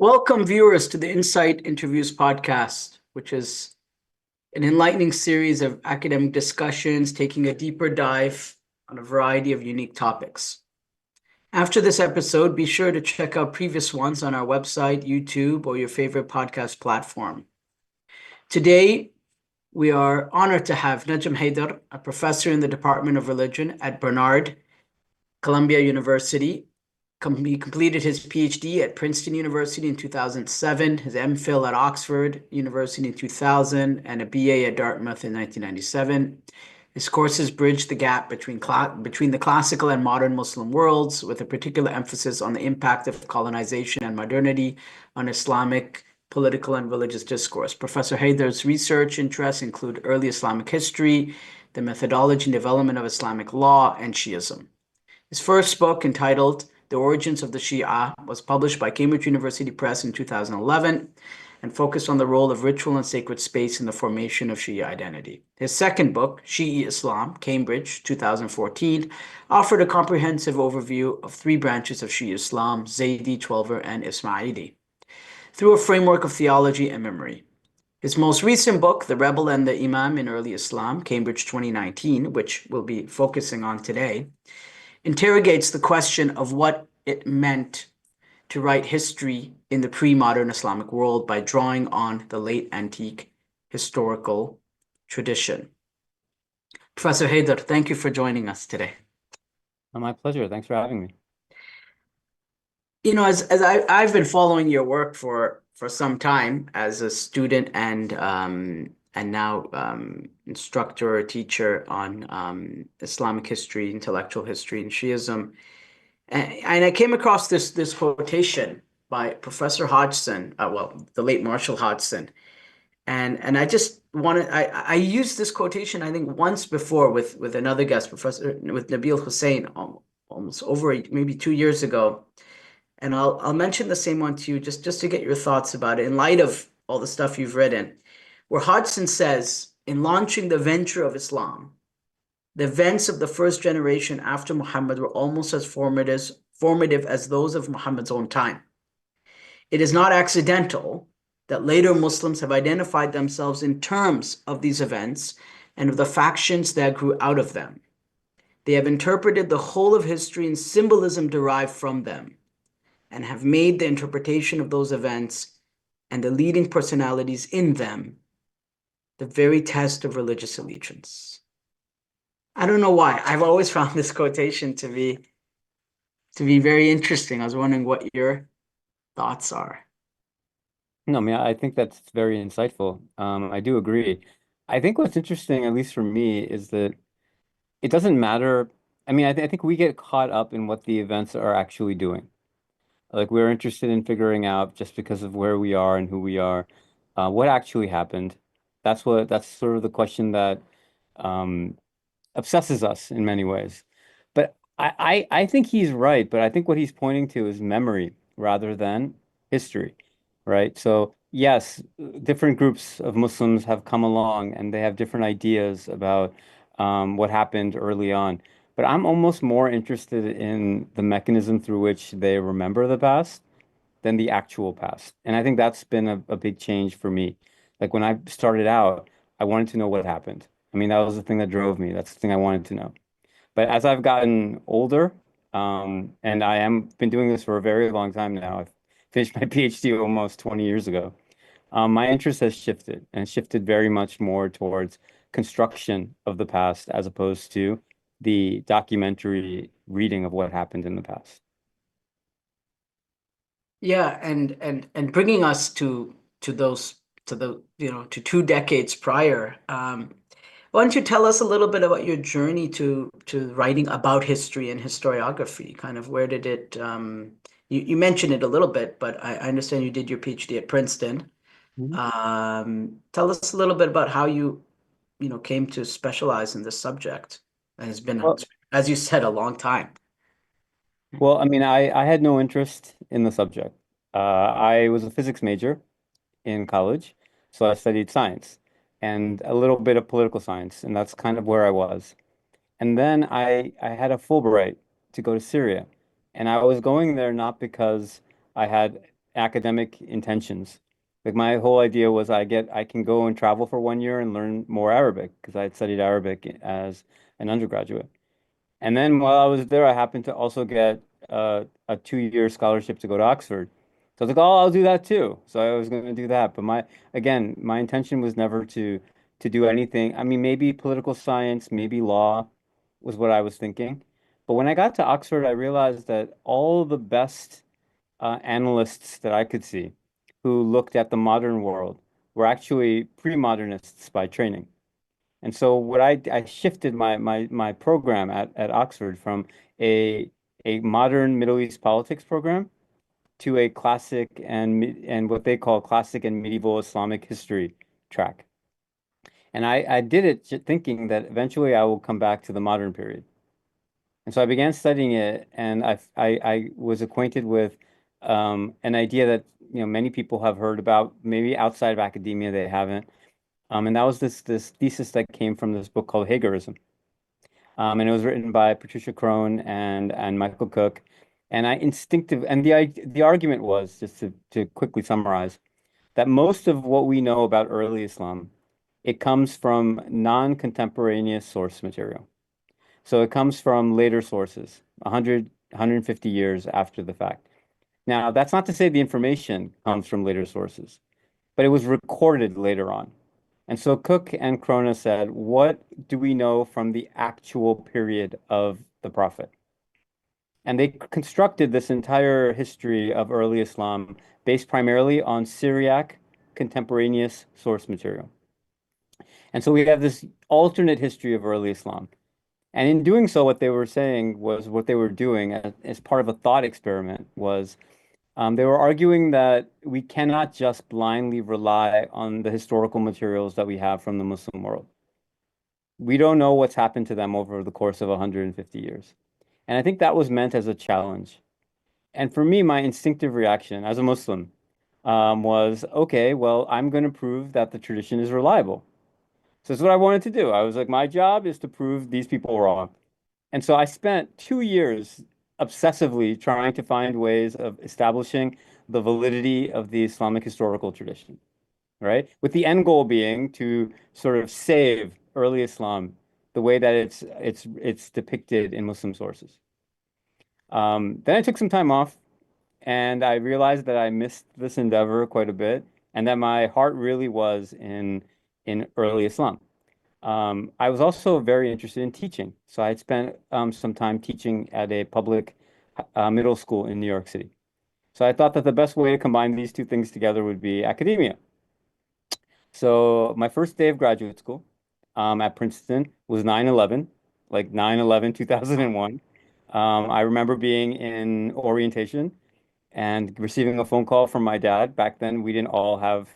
Welcome, viewers, to the Insight Interviews podcast, which is an enlightening series of academic discussions taking a deeper dive on a variety of unique topics. After this episode, be sure to check out previous ones on our website, YouTube, or your favorite podcast platform. Today, we are honored to have Najam Haider, a professor in the Department of Religion at Barnard, Columbia University. He completed his PhD at Princeton University in 2007, his MPhil at Oxford University in 2000, and a BA at Dartmouth in 1997. His courses bridge the gap between the classical and modern Muslim worlds, with a particular emphasis on the impact of colonization and modernity on Islamic political and religious discourse. Professor Haider's research interests include early Islamic history, the methodology and development of Islamic law, and Shi'ism. His first book, entitled The Origins of the Shi'a, was published by Cambridge University Press in 2011 and focused on the role of ritual and sacred space in the formation of Shi'a identity. His second book, Shi'i Islam, Cambridge, 2014, offered a comprehensive overview of three branches of Shi'i Islam: Zaydi, Twelver, and Ismaili, through a framework of theology and memory. His most recent book, The Rebel and the Imam in Early Islam, Cambridge 2019, which we'll be focusing on today, interrogates the question of what it meant to write history in the pre-modern Islamic world by drawing on the late antique historical tradition. Professor Haidar, thank you for joining us today. My pleasure. Thanks for having me. As I've been following your work for some time as a student and now instructor or teacher on Islamic history, intellectual history, and Shi'ism. And I came across this quotation by Professor Hodgson, the late Marshall Hodgson. And I just wanted, I used this quotation, I think, once before with another guest, with Nabil Hussein, almost over maybe 2 years ago. And I'll mention the same one to you just to get your thoughts about it in light of all the stuff you've written, where Hodgson says, in launching the venture of Islam, the events of the first generation after Muhammad were almost as formative as those of Muhammad's own time. It is not accidental that later Muslims have identified themselves in terms of these events and of the factions that grew out of them. They have interpreted the whole of history in symbolism derived from them, and have made the interpretation of those events and the leading personalities in them the very test of religious allegiance. I don't know why. I've always found this quotation to be very interesting. I was wondering what your thoughts are. No, I mean, I think that's very insightful. I do agree. I think what's interesting, at least for me, is that it doesn't matter. I mean, I think we get caught up in what the events are actually doing. Like we're interested in figuring out, just because of where we are and who we are, what actually happened. That's sort of the question that obsesses us in many ways. But I think he's right, but I think what he's pointing to is memory rather than history, right? So yes, different groups of Muslims have come along and they have different ideas about what happened early on. But I'm almost more interested in the mechanism through which they remember the past than the actual past. And I think that's been a big change for me. Like when I started out, I wanted to know what happened. I mean, that was the thing that drove me. That's the thing I wanted to know. But as I've gotten older, and I am been doing this for a very long time now. I've finished my PhD almost 20 years ago. My interest has shifted and shifted very much more towards construction of the past as opposed to the documentary reading of what happened in the past. Yeah, and bringing us to those to 2 decades prior. Why don't you tell us a little bit about your journey to writing about history and historiography? Kind of where did it? You mentioned it a little bit, but I understand you did your PhD at Princeton. Mhm. Tell us a little bit about how you came to specialize in this subject. It has been, Well, as you said, a long time. I mean, I had no interest in the subject. I was a physics major in college, so I studied science and a little bit of political science, and that's kind of where I was. And then I had a Fulbright to go to Syria. And I was going there not because I had academic intentions. Like my whole idea was I can go and travel for 1 year and learn more Arabic because I had studied Arabic as an undergraduate. And then while I was there, I happened to also get a 2 year scholarship to go to Oxford. So I was like, oh, I'll do that too. So I was going to do that. But my intention was never to do anything. I mean, maybe political science, maybe law was what I was thinking. But when I got to Oxford, I realized that all the best analysts that I could see who looked at the modern world were actually pre-modernists by training. And so I shifted my program at Oxford from a a modern Middle East politics program to a classic and what they call classic and medieval Islamic history track. And I did it thinking that eventually I will come back to the modern period. And so I began studying it, and I was acquainted with an idea that many people have heard about, maybe outside of academia they haven't. And that was this thesis that came from this book called Haidarism. And it was written by Patricia Crone and Michael Cook. And the argument was, just to quickly summarize, that most of what we know about early Islam, it comes from non-contemporaneous source material. So it comes from later sources, 100, 150 years after the fact. Now, that's not to say the information comes from later sources, but it was recorded later on. And so Cook and Krona said, what do we know from the actual period of the Prophet? And they constructed this entire history of early Islam based primarily on Syriac contemporaneous source material. And so we have this alternate history of early Islam. And in doing so, what they were saying was what they were doing as part of a thought experiment was they were arguing that we cannot just blindly rely on the historical materials that we have from the Muslim world. We don't know what's happened to them over the course of 150 years. And I think that was meant as a challenge. And for me, my instinctive reaction as a Muslim was, okay, well, I'm going to prove that the tradition is reliable. So that's what I wanted to do. I was like, my job is to prove these people wrong. And so I spent 2 years obsessively trying to find ways of establishing the validity of the Islamic historical tradition, right? With the end goal being to sort of save early Islam the way that it's depicted in Muslim sources. Then I took some time off and I realized that I missed this endeavor quite a bit and that my heart really was in early Islam. I was also very interested in teaching. So I had spent some time teaching at a public middle school in New York City. So I thought that the best way to combine these two things together would be academia. So my first day of graduate school at Princeton was 9/11, like 9/11, 2001. I remember being in orientation and receiving a phone call from my dad. Back then, we didn't all have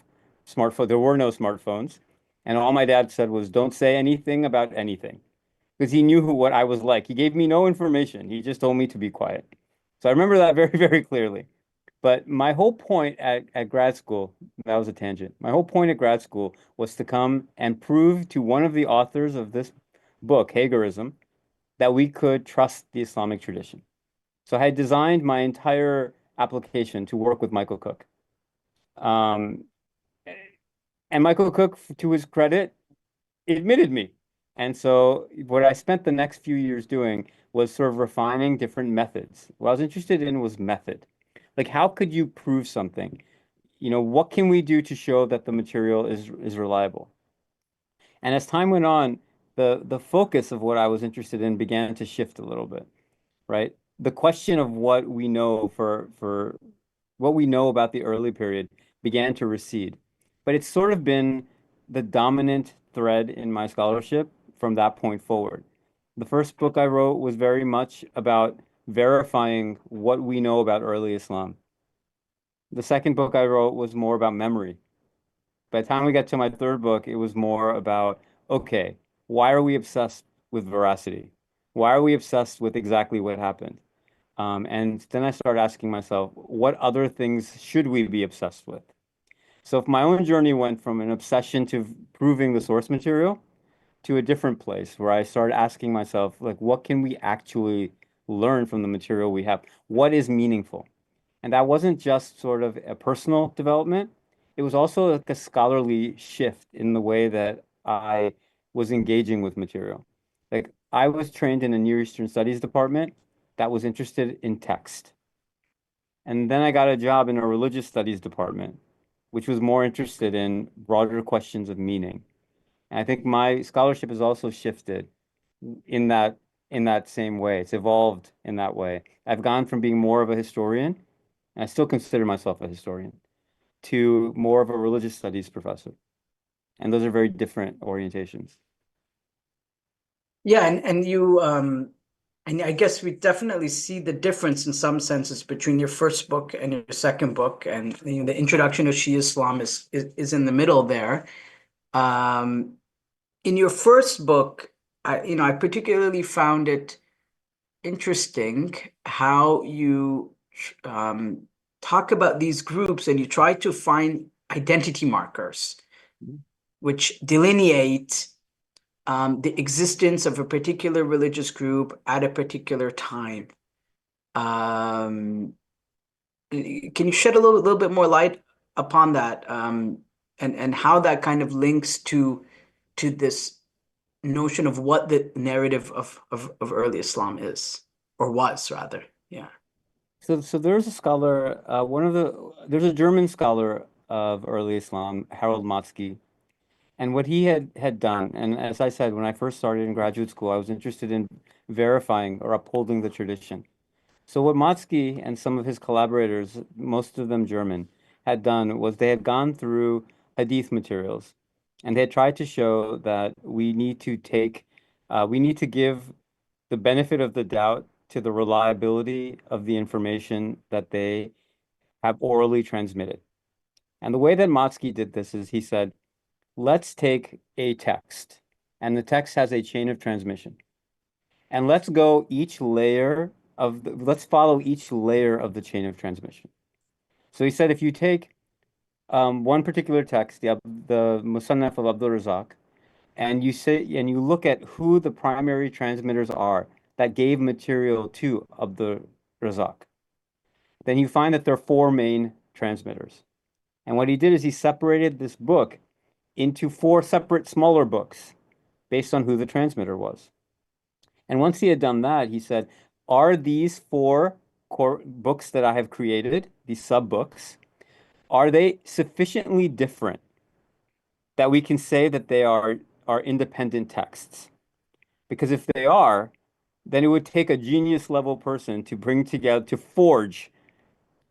smartphones. There were no smartphones. And all my dad said was, don't say anything about anything. Because he knew what I was like. He gave me no information. He just told me to be quiet. So I remember that very, very clearly. But my whole point at grad school, that was a tangent. My whole point at grad school was to come and prove to one of the authors of this book, Haidarism, that we could trust the Islamic tradition. So I had designed my entire application to work with Michael Cook. Um, and Michael Cook, to his credit, admitted me. And so what I spent the next few years doing was sort of refining different methods. What I was interested in was method. Like, how could you prove something? What can we do to show that the material is reliable? And as time went on, the focus of what I was interested in began to shift a little bit, right? The question of what we know for what we know about the early period began to recede. But it's sort of been the dominant thread in my scholarship from that point forward. The first book I wrote was very much about verifying what we know about early Islam. The second book I wrote was more about memory. By the time we got to my third book, it was more about, okay, why are we obsessed with veracity? Why are we obsessed with exactly what happened? And then I started asking myself, what other things should we be obsessed with? So if my own journey went from an obsession to proving the source material to a different place where I started asking myself, like, what can we actually learn from the material we have? What is meaningful? And that wasn't just sort of a personal development. It was also like a scholarly shift in the way that I was engaging with material. Like I was trained in a Near Eastern Studies department that was interested in text. And then I got a job in a religious studies department, which was more interested in broader questions of meaning. And I think my scholarship has also shifted in that in that same way. It's evolved in that way. I've gone from being more of a historian, and I still consider myself a historian, to more of a religious studies professor. And those are very different orientations. Yeah, and I guess we definitely see the difference in some senses between your first book and your second book, and the introduction of Shia Islam is in the middle there. Um, in your first book, I particularly found it interesting how you um, talk about these groups and you try to find identity markers which delineate the existence of a particular religious group at a particular time. Um, can you shed a little bit more light upon that, and how that kind of links to this notion of what the narrative of early Islam is, or was rather? Yeah. So there's a scholar, there's a German scholar of early Islam, Harold Motzki, and what he had done, and as I said, when I first started in graduate school, I was interested in verifying or upholding the tradition. So what Motzki and some of his collaborators, most of them German, had done was they had gone through hadith materials, and they had tried to show that we need to give the benefit of the doubt to the reliability of the information that they have orally transmitted. And the way that Motzki did this is he said, let's take a text, and the text has a chain of transmission. And let's follow each layer of the chain of transmission. So he said, if you take one particular text, the Musannaf of Abdul Razak, and you look at who the primary transmitters are that gave material to Abdul Razak, then you find that there are four main transmitters. And what he did is he separated this book into four separate smaller books based on who the transmitter was. And once he had done that, he said, are these four core books that I have created, these sub books, are they sufficiently different that we can say that are independent texts? Because if they are, then it would take a genius level person to bring together, to forge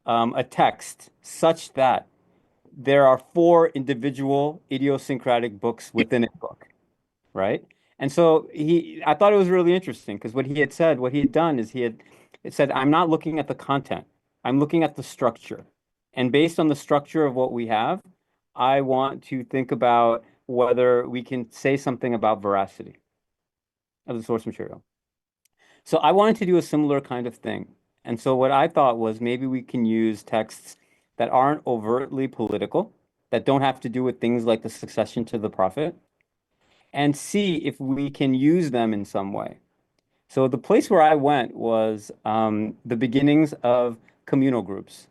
a text such that there are four individual idiosyncratic books within a book, right? And so I thought it was really interesting because what he had done is it said, I'm not looking at the content, I'm looking at the structure. And based on the structure of what we have, I want to think about whether we can say something about veracity of the source material. So I wanted to do a similar kind of thing. And so what I thought was maybe we can use texts that aren't overtly political, that don't have to do with things like the succession to the prophet, and see if we can use them in some way. So the place where I went was the beginnings of communal groups.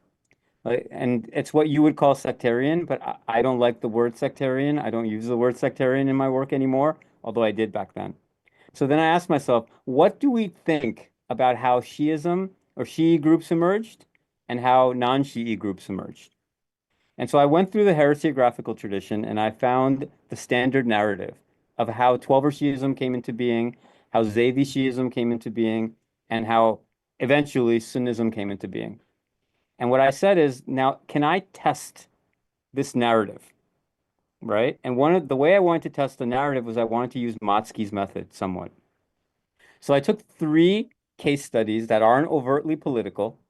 And it's what you would call sectarian, but I don't like the word sectarian. I don't use the word sectarian in my work anymore, although I did back then. So then I asked myself, what do we think about how Shi'ism or Shi'i groups emerged and how non-Shi'i groups emerged? And so I went through the heresiographical tradition and I found the standard narrative of how Twelver Shi'ism came into being, how Zaydi Shi'ism came into being, and how eventually Sunnism came into being. And what I said is, now, can I test this narrative, right? And one of the way I wanted to test the narrative was I wanted to use Motzki's method somewhat. So I took three case studies that aren't overtly political,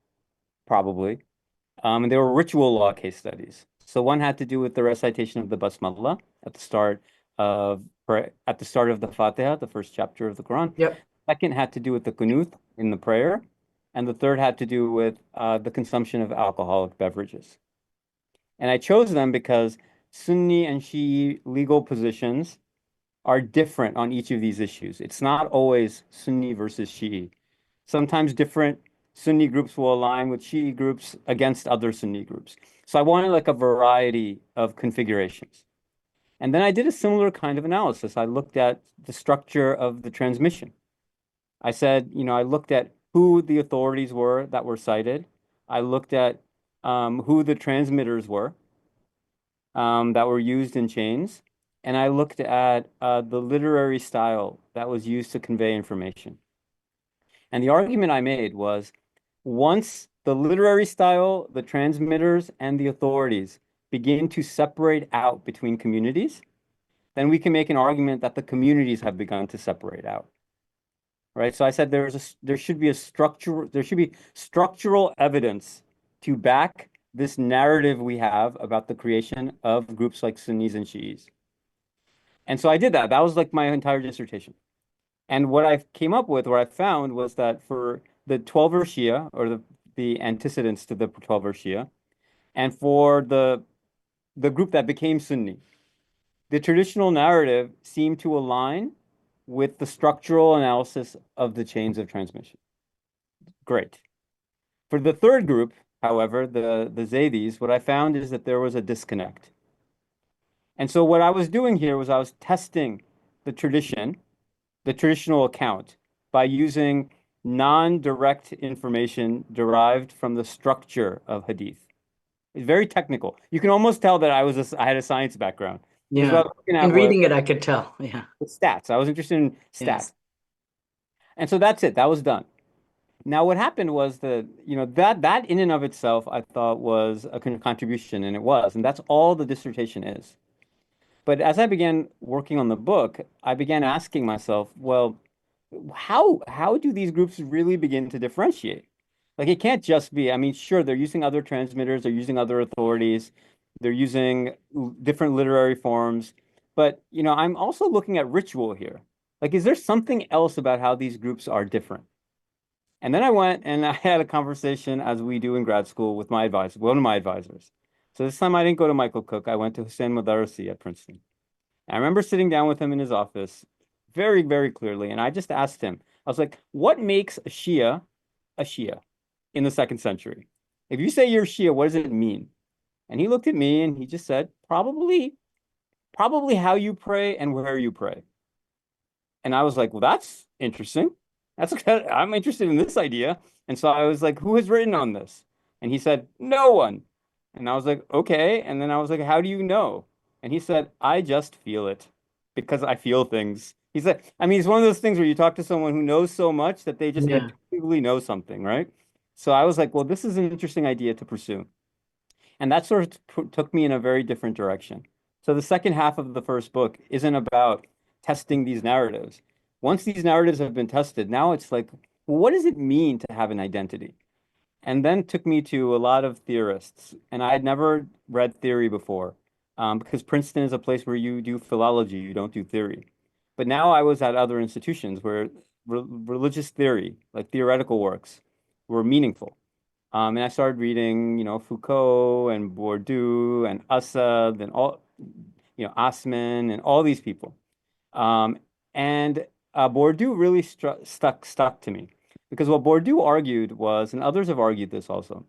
probably, and they were ritual law case studies. So one had to do with the recitation of the Basmallah of at the start of the Fatiha, the first chapter of the Quran. Yep. Second had to do with the Qunut in the prayer, and the third had to do with the consumption of alcoholic beverages. And I chose them because Sunni and Shi'i legal positions are different on each of these issues. It's not always Sunni versus Shi'i. Sometimes different Sunni groups will align with Shi'i groups against other Sunni groups. So I wanted like a variety of configurations. And then I did a similar kind of analysis. I looked at the structure of the transmission. I said, I looked at who the authorities were that were cited. I looked at who the transmitters were that were used in chains. And I looked at the literary style that was used to convey information. And the argument I made was once the literary style, the transmitters, and the authorities begin to separate out between communities, then we can make an argument that the communities have begun to separate out. Right? So I said there should be structural evidence to back this narrative we have about the creation of groups like Sunnis and Shi'is. And so I did that. That was like my entire dissertation. And what I came up with, what I found was that for the 12er Shia, or the antecedents to the 12er Shia, and for the group that became Sunni, the traditional narrative seemed to align with the structural analysis of the chains of transmission. Great. For the third group, however, the Zaydis, what I found is that there was a disconnect. And so what I was doing here was I was testing the traditional account by using non-direct information derived from the structure of hadith. It's very technical. You can almost tell that I had a science background because what I Yeah. was looking at In was reading it, I could tell. Yeah. stats. I was interested in Yes. stats. And so that's it. That was done. Now what happened was that, that in and of itself I thought was a contribution, and it was, and that's all the dissertation is. But as I began working on the book, I began asking myself, well, how do these groups really begin to differentiate? Like it can't just be, I mean, sure, they're using other transmitters, they're using other authorities, they're using different literary forms, but I'm also looking at ritual here. Like, is there something else about how these groups are different? And then I went and I had a conversation, as we do in grad school, with my advisor, one of my advisors. So this time I didn't go to Michael Cook, I went to Hussein Modarresi at Princeton. I remember sitting down with him in his office very, very clearly, and I just asked him, I was like, what makes a Shia in the second century? If you say you're Shia, what does it mean? And he looked at me and he just said, probably how you pray and where you pray. And I was like, well, that's interesting. I'm interested in this idea. And so I was like, who has written on this? And he said, no one. And I was like, okay. And then I was like, how do you know? And he said, I just feel it because I feel things. He said, I mean, it's one of those things where you talk to someone who knows so much that they just Yeah. intuitively know something, right? So I was like, well, this is an interesting idea to pursue. And that sort of took me in a very different direction. So the second half of the first book isn't about testing these narratives. Once these narratives have been tested, now it's like, well, what does it mean to have an identity? And then took me to a lot of theorists. And I had never read theory before, because Princeton is a place where you do philology, you don't do theory. But now I was at other institutions where religious theory, like theoretical works, were meaningful. And I started reading, Foucault and Bourdieu and Assad and Osman and all these people. Um, and Bourdieu really stuck to me because what Bourdieu argued was, and others have argued this also,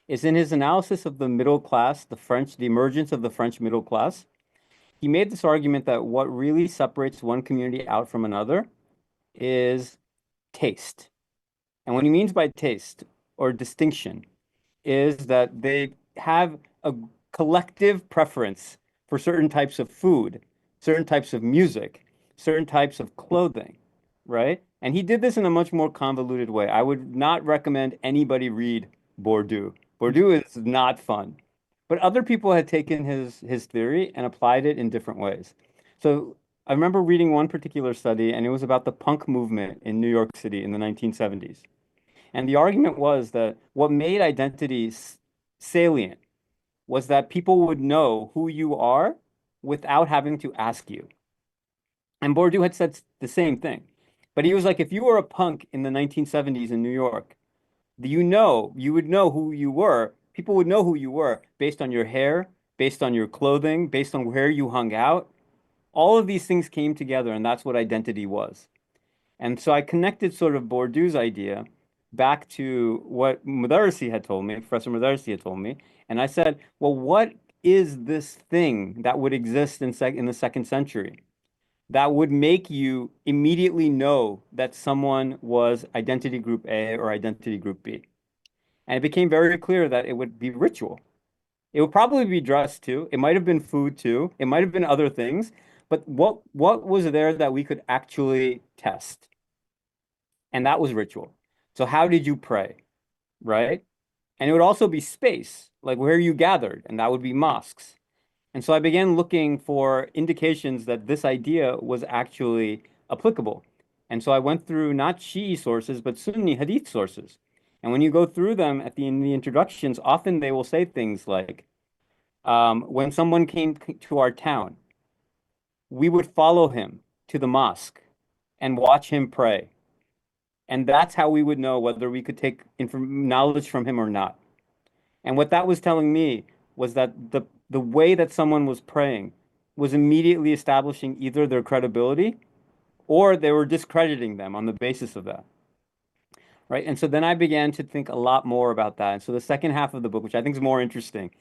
is in his analysis of the middle class, the emergence of the French middle class, he made this argument that what really separates one community out from another is taste. And what he means by taste or distinction is that they have a collective preference for certain types of food, certain types of music, certain types of clothing, right? And he did this in a much more convoluted way. I would not recommend anybody read Bourdieu. Bourdieu is not fun. But other people had taken his theory and applied it in different ways. So I remember reading one particular study, and it was about the punk movement in New York City in the 1970s. And the argument was that what made identities salient was that people would know who you are without having to ask you. And Bourdieu had said the same thing. But he was like, if you were a punk in the 1970s in New York, you would know who you were. People would know who you were based on your hair, based on your clothing, based on where you hung out. All of these things came together, and that's what identity was. And so I connected sort of Bourdieu's idea back to what Mudarisi had told me, Professor Mudarisi had told me, and I said, well, what is this thing that would exist in the second century that would make you immediately know that someone was identity group A or identity group B? And it became very clear that it would be ritual. It would probably be dress too. It might have been food too. It might have been other things. But what was there that we could actually test? And that was ritual. So how did you pray, right? And it would also be space, like where you gathered, and that would be mosques. And so I began looking for indications that this idea was actually applicable. And so I went through not Shi'i sources, but Sunni Hadith sources. And when you go through them in the introductions, often they will say things like, when someone came to our town, we would follow him to the mosque and watch him pray. And that's how we would know whether we could take knowledge from him or not. And what that was telling me was that the way that someone was praying was immediately establishing either their credibility or they were discrediting them on the basis of that. Right. And so then I began to think a lot more about that. And so the second half of the book, which I think is more interesting,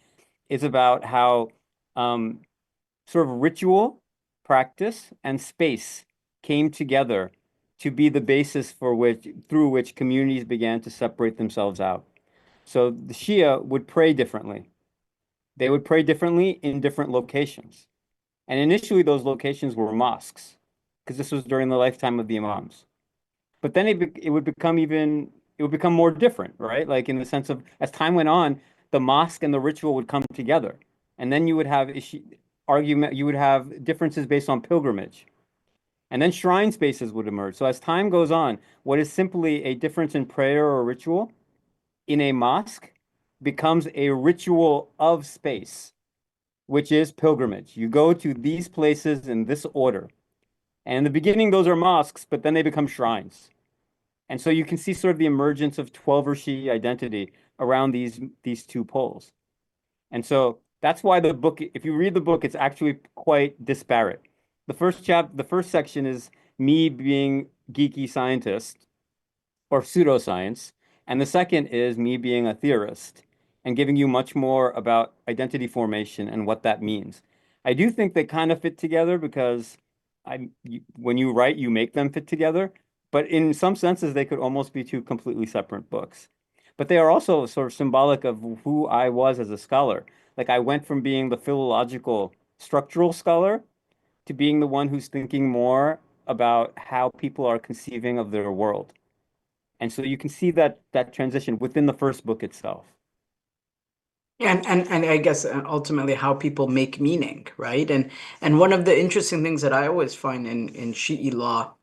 is about how um, sort of ritual, practice, and space came together to be the basis through which communities began to separate themselves out. So the Shia would pray differently. They would pray differently in different locations. And initially, those locations were mosques, because this was during the lifetime of the Imams. But then it would become more different, right? Like in the sense of as time went on, the mosque and the ritual would come together. And then you would have you would have differences based on pilgrimage. And then shrine spaces would emerge. So as time goes on, what is simply a difference in prayer or ritual in a mosque becomes a ritual of space, which is pilgrimage. You go to these places in this order. And in the beginning, those are mosques, but then they become shrines. And so you can see sort of the emergence of Twelver Shi'i identity around these two poles. And so that's why the book, if you read the book, it's actually quite disparate. The first section is me being geeky scientist or pseudoscience, and the second is me being a theorist and giving you much more about identity formation and what that means. I do think they kind of fit together because when you write, you make them fit together, but in some senses, they could almost be two completely separate books. But they are also sort of symbolic of who I was as a scholar. Like I went from being the philological structural scholar to being the one who's thinking more about how people are conceiving of their world. And so you can see that transition within the first book itself. And I guess ultimately how people make meaning, right? And one of the interesting things that I always find in Shi'i law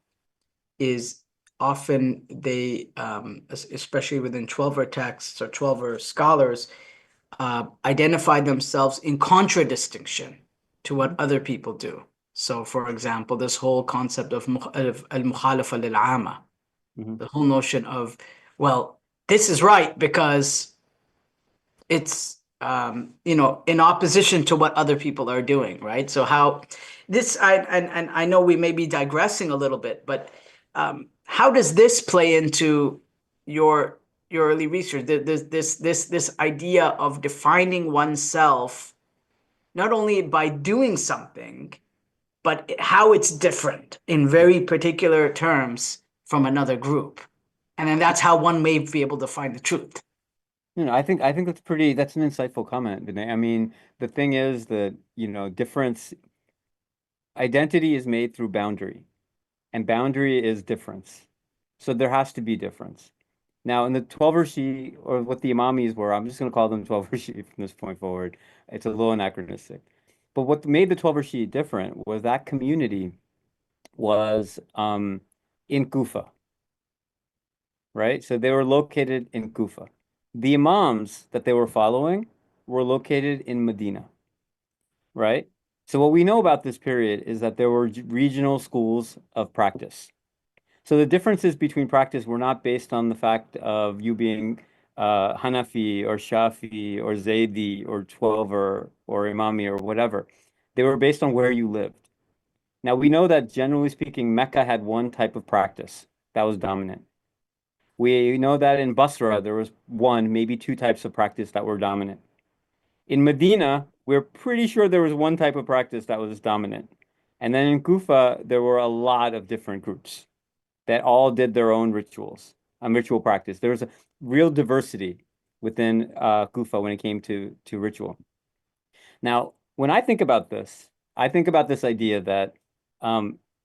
is often they, especially within Twelver texts or Twelver scholars, identify themselves in contradistinction to what other people do. So, for example, this whole concept of al-mukhalafa lil-'amma, Mhm. the whole notion of, well, this is right because it's in opposition to what other people are doing, right? So how this and I know we may be digressing a little bit, but how does this play into your your early research? This idea of defining oneself not only by doing something, but how it's different in very particular terms from another group, and then that's how one may be able to find the truth. I think that's an insightful comment, Vinay. I mean, the thing is that, difference identity is made through boundary, and boundary is difference. So there has to be difference. Now, in the 12 Shi'i, or what the Imamis were, I'm just going to call them 12 Shi'i from this point forward. It's a little anachronistic. But what made the 12 Shi'i different was that community was in Kufa, right? So they were located in Kufa. The Imams that they were following were located in Medina, right? So what we know about this period is that there were regional schools of practice. So the differences between practice were not based on the fact of you being Hanafi or Shafi or Zaydi or Twelver or Imami or whatever. They were based on where you lived. Now we know that generally speaking, Mecca had one type of practice that was dominant. We know that in Basra, there was one, maybe two types of practice that were dominant. In Medina, we're pretty sure there was one type of practice that was dominant. And then in Kufa, there were a lot of different groups that all did their own rituals, ritual practice. There was a real diversity within Kufa when it came to ritual. Now, when I think about this, I think about this idea that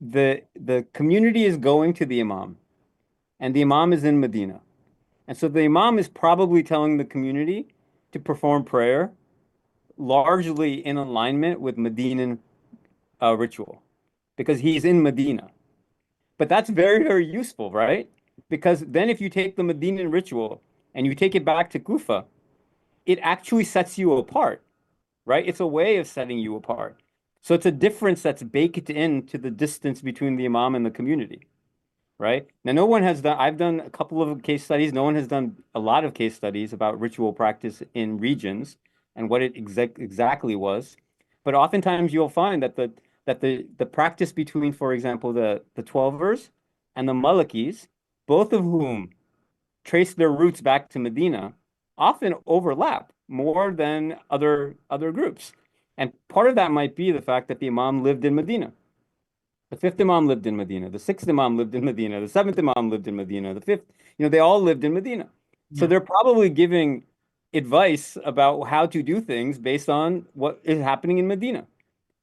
the community is going to the imam, and the imam is in Medina. And so the imam is probably telling the community to perform prayer largely in alignment with Medinan ritual because he's in Medina. But that's very, very useful, right? Because then if you take the Medinan ritual and you take it back to Kufa, it actually sets you apart, right? It's a way of setting you apart. So it's a difference that's baked into the distance between the imam and the community, right? Now, no one has done, I've done a couple of case studies. No one has done a lot of case studies about ritual practice in regions and what it exactly was. But oftentimes you'll find that the practice between, for example, the Twelvers and the Malikis, both of whom trace their roots back to Medina, often overlap more than other groups. And part of that might be the fact that the Imam lived in Medina. The fifth Imam lived in Medina. The sixth Imam lived in Medina. The seventh Imam lived in Medina. The fifth, they all lived in Medina. So Yeah. they're probably giving advice about how to do things based on what is happening in Medina.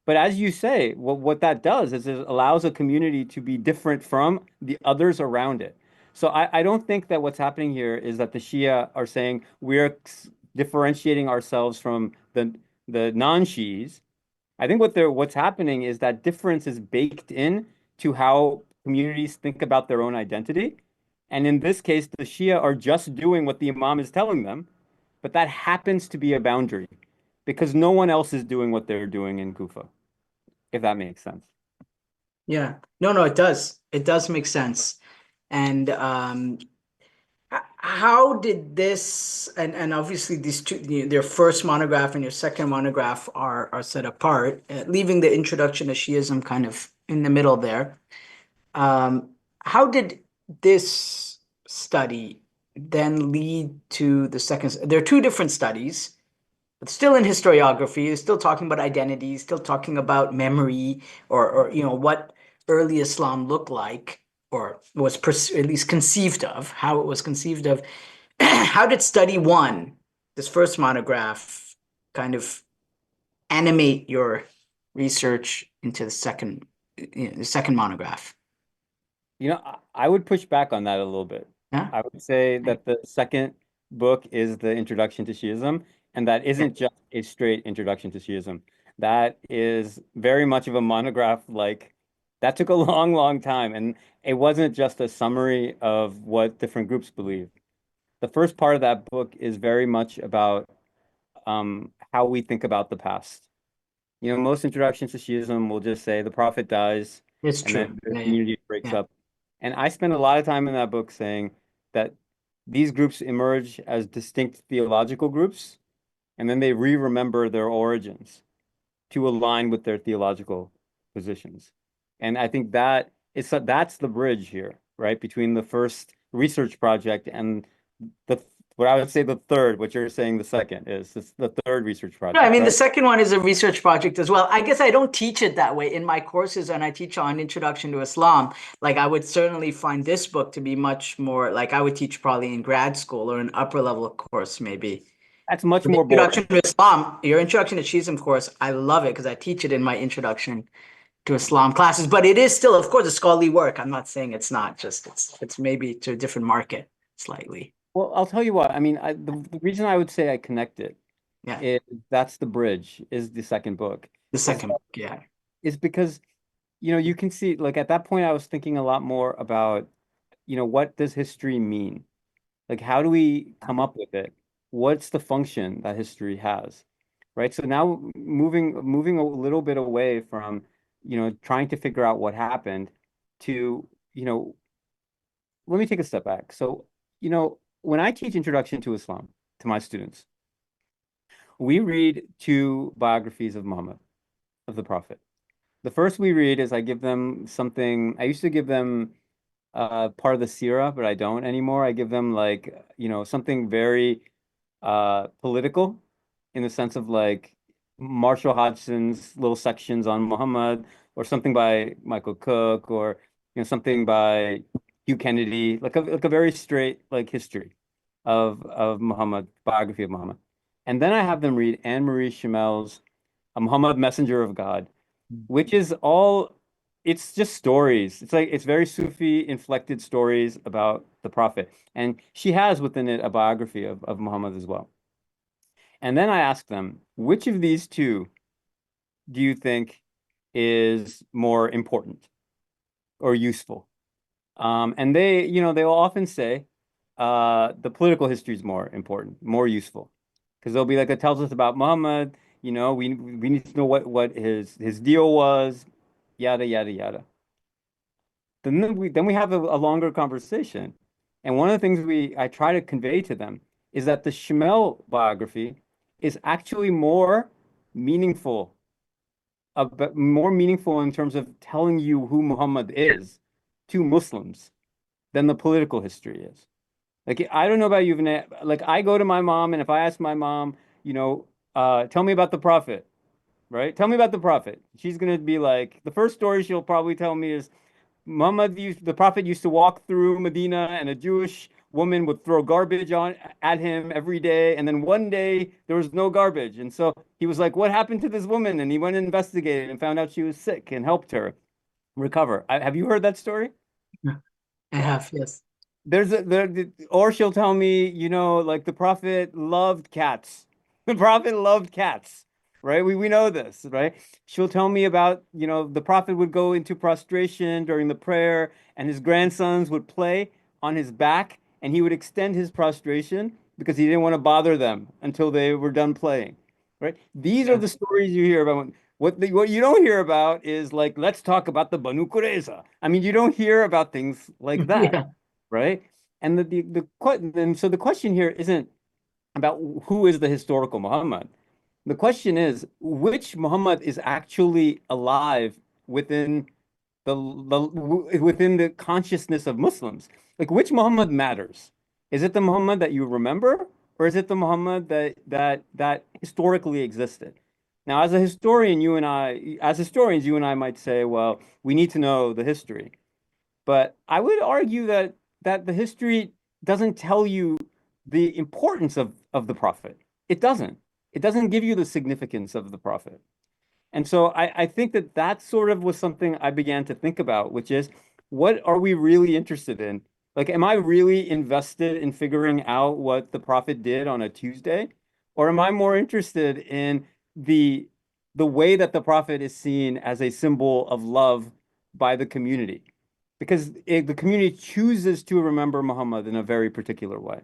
But as you say, what that does is it allows a community to be different from the others around it. So I don't think that what's happening here is that the Shia are saying we're differentiating ourselves from the non-Shi'is. I think what's happening is that difference is baked in to how communities think about their own identity. And in this case, the Shia are just doing what the Imam is telling them, but that happens to be a boundary because no one else is doing what they're doing in Kufa, if that makes sense. Yeah. No, no, it does. It does make sense. And how did this and obviously these two, their first monograph and your second monograph are set apart, leaving the introduction to Shi'ism kind of in the middle there. How did this study then lead to the second? There are two different studies, but still in historiography, still talking about identity, still talking about memory, or what early Islam looked like, or was at least conceived of, how it was conceived of. How did study one, this first monograph, kind of animate your research into the second monograph? I would push back on that a little bit. Yeah. I would say that the second book is the Introduction to Shi'ism, and that isn't just a straight introduction to Shi'ism. That is very much of a monograph, like that took a long, long time, and it wasn't just a summary of what different groups believe. The first part of that book is very much about how we think about the past. Most introductions to Shiism will just say the prophet dies It's and true. then the Yeah, yeah, community breaks yeah. up. And I spend a lot of time in that book saying that these groups emerge as distinct theological groups, and then they re-remember their origins to align with their theological positions. And I think that's the bridge here, right, between the first research project and the what I would say the third, what you're saying the second is. It's the third research No, I project, mean, the right? second one is a research project as well. I guess I don't teach it that way in my courses, and I teach on Introduction to Islam. Like, I would certainly find this book to be much more like I would teach probably in grad school or an upper level course, maybe. That's much The more boring. Introduction to Islam, your Introduction to Shiism course, I love it because I teach it in my Introduction to Islam classes. But it is still, of course, a scholarly work. I'm not saying it's not. Just it's maybe to a different market slightly. Well, I'll tell you what. I mean, the reason I would say I connect it Yeah, is that's the bridge, is the second book, the is second book. Yeah, because you can see like at that point I was thinking a lot more about what does history mean? Like how do we come up with it? What's the function that history has? Right? So now moving a little bit away from trying to figure out what happened to let me take a step back. So when I teach Introduction to Islam to my students, we read two biographies of Muhammad, of the Prophet. The first we read is I give them something, I used to give them part of the Sira, but I don't anymore. I give them like, something very political in the sense of like Marshall Hodgson's little sections on Muhammad, or something by Michael Cook, or something by Hugh Kennedy, like a very straight like history of Muhammad, biography of Muhammad. And then I have them read Anne Marie Chamel's A Muhammad Messenger of God, which is all, it's just stories. It's like, it's very Sufi inflected stories about the Prophet. And she has within it a biography of Muhammad as well. And then I ask them, which of these two do you think is more important or useful? And they will often say, the political history is more important, more useful, because they'll be like, it tells us about Muhammad. We need to know what his deal was, yada yada yada. Then we have a longer conversation, and one of the things I try to convey to them is that the Shamel biography is actually meaningful, more meaningful in terms of telling you who Muhammad is to Muslims than the political history is. Like, I don't know about you, Vinay. Like, I go to my mom, and if I ask my mom, tell me about the Prophet, right? Tell me about the Prophet. She's gonna be like, the first story she'll probably tell me is the Prophet used to walk through Medina, and a Jewish woman would throw garbage on at him every day. And then one day there was no garbage. And so he was like, what happened to this woman? And he went and investigated and found out she was sick and helped her recover. Have you heard that story? Yeah, I Yeah. have, yes. Or she'll tell me, like the Prophet loved cats. The Prophet loved cats, right? We know this, right? She'll tell me about, the Prophet would go into prostration during the prayer, and his grandsons would play on his back, and he would extend his prostration because he didn't want to bother them until they were done playing, right? These are Yeah. the stories you hear about. What you don't hear about is like, let's talk about the Banu Qurayza. I mean, you don't hear about things like that, Yeah. right? And so the question here isn't about who is the historical Muhammad. The question is which Muhammad is actually alive within within the consciousness of Muslims. Like, which Muhammad matters? Is it the Muhammad that you remember, or is it the Muhammad that historically existed? Now, as historians, you and I might say, well, we need to know the history. But I would argue that the history doesn't tell you the importance of the prophet. It doesn't. It doesn't give you the significance of the prophet. And so I think that sort of was something I began to think about, which is, what are we really interested in? Like, am I really invested in figuring out what the prophet did on a Tuesday? Or am I more interested in the the way that the prophet is seen as a symbol of love by the community? Because the community chooses to remember Muhammad in a very particular way.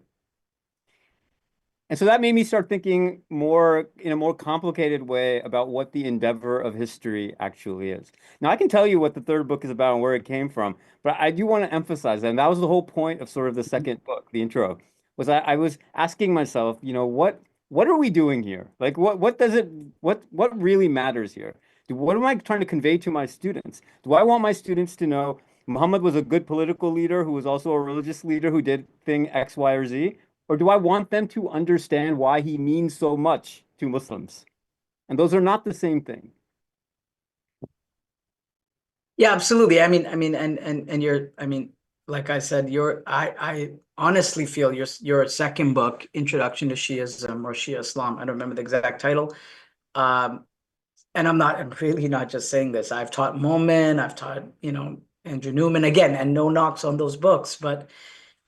And so that made me start thinking more in a more complicated way about what the endeavor of history actually is. Now, I can tell you what the third book is about and where it came from, but I do want to emphasize that. And that was the whole point of sort of the second book, the intro, was I was asking myself, what are we doing here? Like, what really matters here? What am I trying to convey to my students? Do I want my students to know Muhammad was a good political leader who was also a religious leader who did thing X, Y, or Z? Or do I want them to understand why he means so much to Muslims? And those are not the same thing. Yeah, absolutely. And like I said, I honestly feel your second book, Introduction to Shi'ism or Shia Islam, I don't remember the exact title. Um, and I'm really not just saying this. I've taught Momin, I've taught, Andrew Newman again, and no knocks on those books, but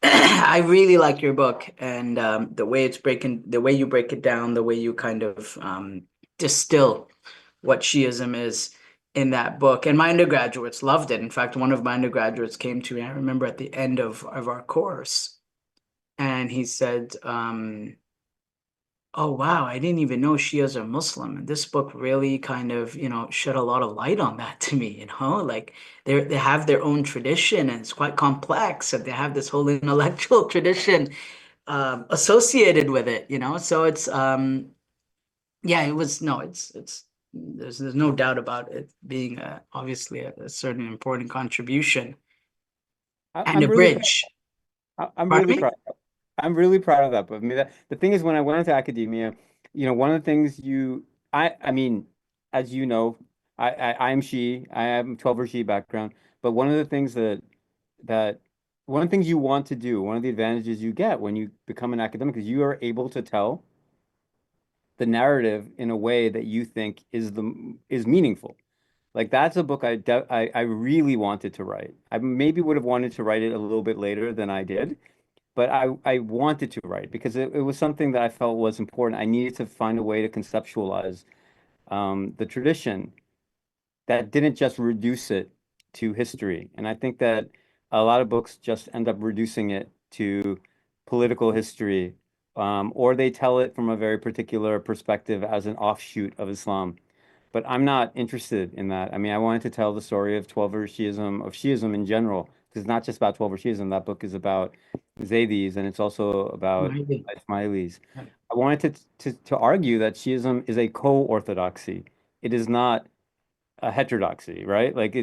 I really like your book and the way you break it down, the way you kind of distill what Shi'ism is in that book. And my undergraduates loved it. In fact, one of my undergraduates came to me, I remember at the end of our course, and he said, oh wow, I didn't even know Shias are Muslim. And this book really kind of, shed a lot of light on that to me, like they have their own tradition and it's quite complex, and they have this whole intellectual tradition associated with it, So it's yeah, it was no, it's there's no doubt about it being obviously a certain important contribution. and I'm really proud. abridge. I'm Pardon really me? proud. I'm really proud of that. But I mean, the thing is, when I went into academia, one of the things I mean, as you know, I'm Shi'i. I am 12 Shi'i background. But one of the things that one of the things you want to do, one of the advantages you get when you become an academic is you are able to tell the narrative in a way that you think is meaningful. Like that's a book I really wanted to write. I maybe would have wanted to write it a little bit later than I did, but I wanted to write because it was something that I felt was important. I needed to find a way to conceptualize the tradition that didn't just reduce it to history. And I think that a lot of books just end up reducing it to political history, or they tell it from a very particular perspective as an offshoot of Islam. But I'm not interested in that. I mean, I wanted to tell the story of 12er Shi'ism, of Shi'ism in general, because it's not just about 12er Shi'ism. That book is about Zaydis, and it's also about Maybe. Ismailis. I wanted to argue that Shi'ism is a co-orthodoxy. It is not a heterodoxy, right? Like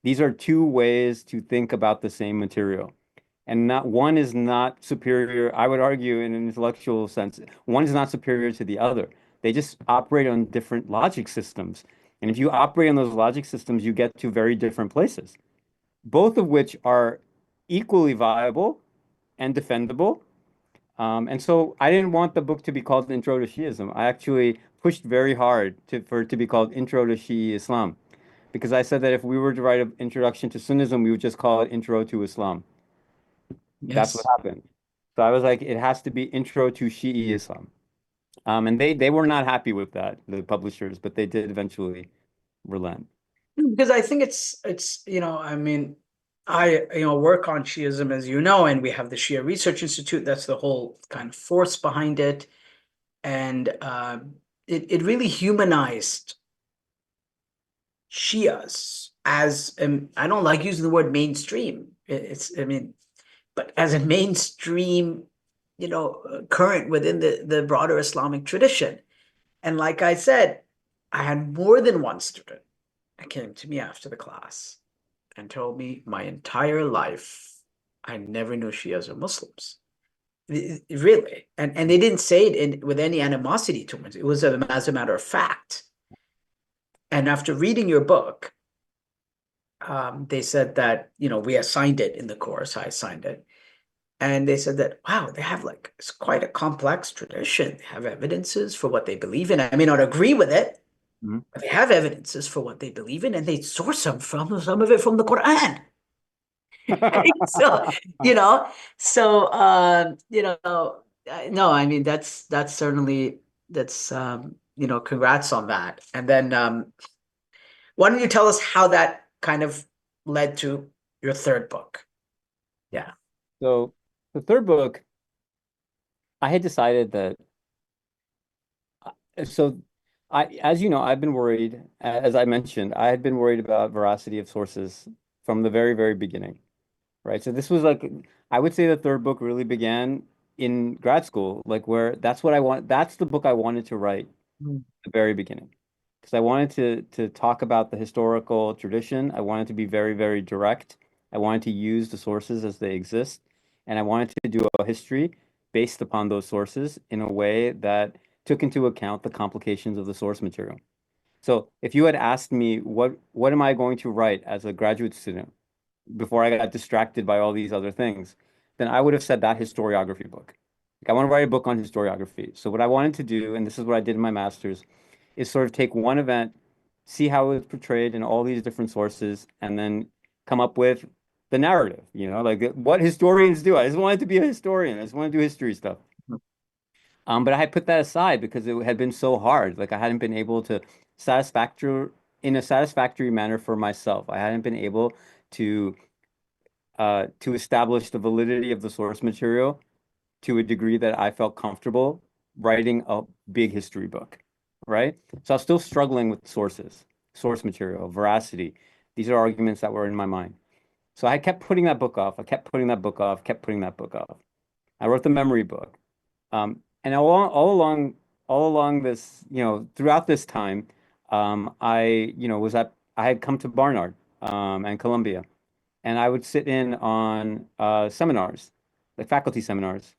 these are two ways to think about the same material. And not one is not superior, I would argue in an intellectual sense, one is not superior to the other. They just operate on different logic systems. And if you operate on those logic systems, you get to very different places, both of which are equally viable and defendable. And so I didn't want the book to be called Intro to Shi'ism. I actually pushed very hard for it to be called Intro to Shi'i Islam because I said that if we were to write an introduction to Sunnism, we would just call it Intro to Islam. That's what Yes. happened. So I was like, it has to be Intro to Shi'i Islam. And they were not happy with that, the publishers, but they did eventually relent. Because I think it's I mean, I work on Shiism as you know, and we have the Shia Research Institute. That's the whole kind of force behind it, and it really humanized Shias as I don't like using the word mainstream. It's I mean, but as a mainstream, current within the broader Islamic tradition. And like I said, I had more than one student that came to me after the class and told me my entire life I never knew Shias or Muslims. Really. And they didn't say it with any animosity towards it. It was as a matter of fact. And after reading your book, they said that, we assigned it in the course. I assigned it. And they said that, wow, they have like, it's quite a complex tradition. They have evidences for what they believe in. I may not agree with it, Mhm. but they have evidences for what they believe in, and they source some of it from the Quran. So, you know, no, I mean that's certainly that's congrats on that. And then why don't you tell us how that kind of led to your third book? Yeah. So the third book, I had decided that so as you know, I've been worried, as I mentioned, I had been worried about veracity of sources from the very, very beginning, right? So this was like, I would say the third book really began in grad school, like where that's the book I wanted to write Mm. at the very beginning. Because I wanted to talk about the historical tradition. I wanted to be very, very direct. I wanted to use the sources as they exist. And I wanted to do a history based upon those sources in a way that took into account the complications of the source material. So if you had asked me what am I going to write as a graduate student before I got distracted by all these other things, then I would have said that historiography book. Like I want to write a book on historiography. So what I wanted to do, and this is what I did in my master's, is sort of take one event, see how it's portrayed in all these different sources, and then come up with the narrative, like what historians do. I just wanted to be a historian. I just want to do history stuff. But I had put that aside because it had been so hard. Like I hadn't been able to satisfactory in a satisfactory manner for myself. I hadn't been able to to establish the validity of the source material to a degree that I felt comfortable writing a big history book, right? So I was still struggling with sources, source material, veracity. These are arguments that were in my mind. So I kept putting that book off. I kept putting that book off, kept putting that book off. I wrote the memory book. And all along this, throughout this time, I had come to Barnard, and Columbia. and I would sit in on seminars, like faculty seminars.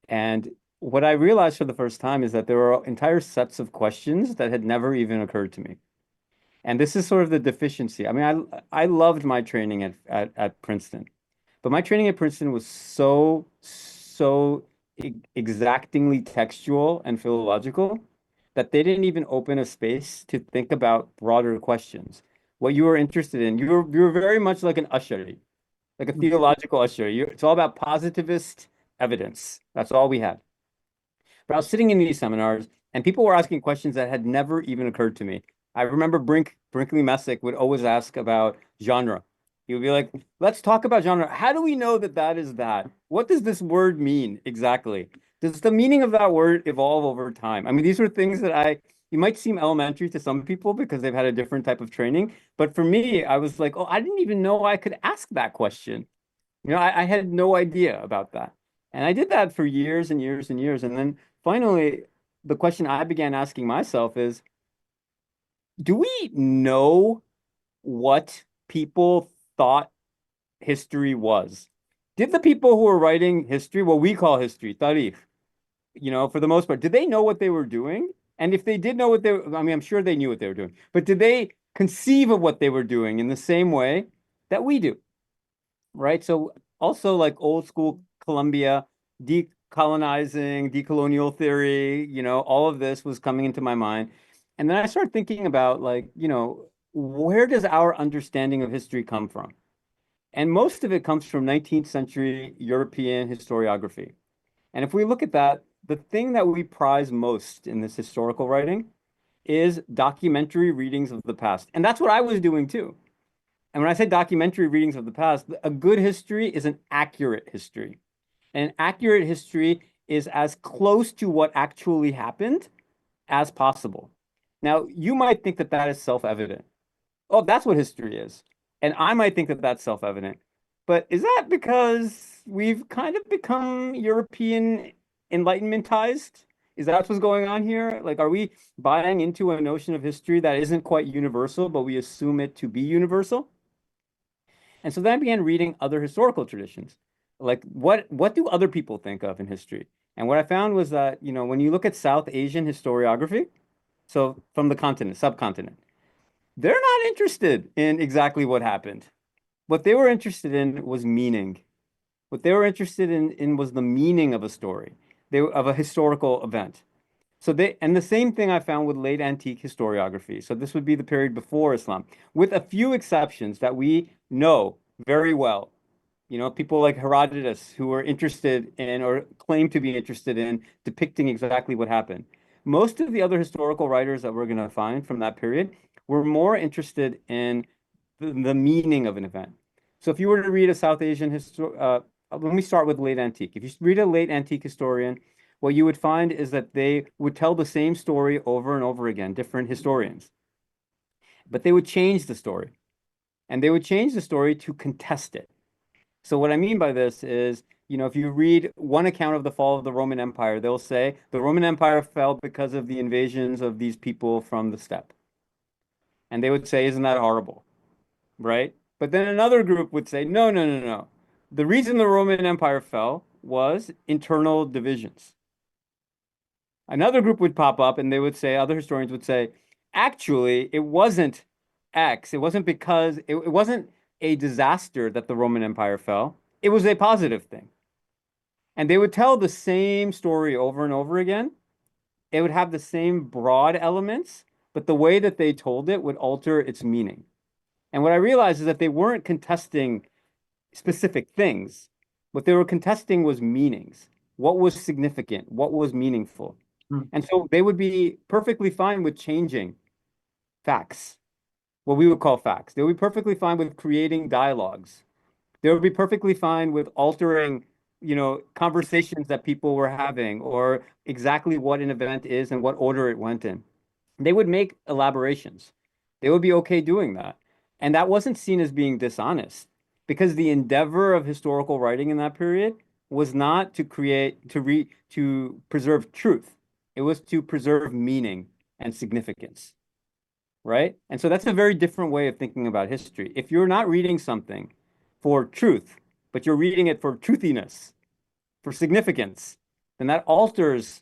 And what I realized for the first time is that there were entire sets of questions that had never even occurred to me. And this is sort of the deficiency. I mean, I loved my training at Princeton, but my training at Princeton was so exactingly textual and philological that they didn't even open a space to think about broader questions. What you were interested in, you were very much like an Ash'ari, like a theological Ash'ari. It's all about positivist evidence. That's all we had. But I was sitting in these seminars and people were asking questions that had never even occurred to me. I remember Brinkley Messick would always ask about genre. He would be like, let's talk about genre. How do we know that that is that? What does this word mean exactly? Does the meaning of that word evolve over time? I mean, these are things that you might seem elementary to some people because they've had a different type of training. But for me, I was like, oh, I didn't even know I could ask that question. I had no idea about that. And I did that for years and years and years. And then finally, the question I began asking myself is, do we know what people thought history was? Did the people who were writing history, what we call history, tarikh, for the most part, did they know what they were doing? And if they did know what I mean, I'm sure they knew what they were doing, but did they conceive of what they were doing in the same way that we do? Right? So also like old school Columbia, decolonizing, decolonial theory, all of this was coming into my mind. And then I started thinking about like, where does our understanding of history come from? And most of it comes from 19th century European historiography. And if we look at that, the thing that we prize most in this historical writing is documentary readings of the past. And that's what I was doing too. And when I say documentary readings of the past, a good history is an accurate history. And an accurate history is as close to what actually happened as possible. Now, you might think that that is self-evident. Oh, that's what history is. And I might think that that's self-evident. But is that because we've kind of become European enlightenmentized? Is that what's going on here? Like, are we buying into a notion of history that isn't quite universal, but we assume it to be universal? And so then I began reading other historical traditions. Like what do other people think of in history? And what I found was that, when you look at South Asian historiography, so from the continent, subcontinent, they're not interested in exactly what happened. What they were interested in was meaning. What they were interested in was the meaning of a story, of a historical event. And the same thing I found with late antique historiography. So this would be the period before Islam, with a few exceptions that we know very well. People like Herodotus who were interested in or claim to be interested in depicting exactly what happened. Most of the other historical writers that we're going to find from that period were more interested in the meaning of an event. So if you were to read a South Asian let me start with late antique. If you read a late antique historian, what you would find is that they would tell the same story over and over again, different historians, but they would change the story, and they would change the story to contest it. So what I mean by this is, if you read one account of the fall of the Roman Empire, they'll say the Roman Empire fell because of the invasions of these people from the steppe. And they would say, isn't that horrible? Right? But then another group would say, no, no, no, no. The reason the Roman Empire fell was internal divisions. Another group would pop up and they would say, other historians would say, actually, it wasn't X. It wasn't because it wasn't a disaster that the Roman Empire fell. It was a positive thing. And they would tell the same story over and over again. It would have the same broad elements, but the way that they told it would alter its meaning. And what I realized is that they weren't contesting specific things. What they were contesting was meanings. What was significant? What was meaningful? Mm. And so they would be perfectly fine with changing facts, what we would call facts. They would be perfectly fine with creating dialogues. They would be perfectly fine with altering, conversations that people were having or exactly what an event is and what order it went in. They would make elaborations. They would be okay doing that. And that wasn't seen as being dishonest because the endeavor of historical writing in that period was not to to preserve truth. It was to preserve meaning and significance, right? And so that's a very different way of thinking about history. If you're not reading something for truth, but you're reading it for truthiness, for significance, then that alters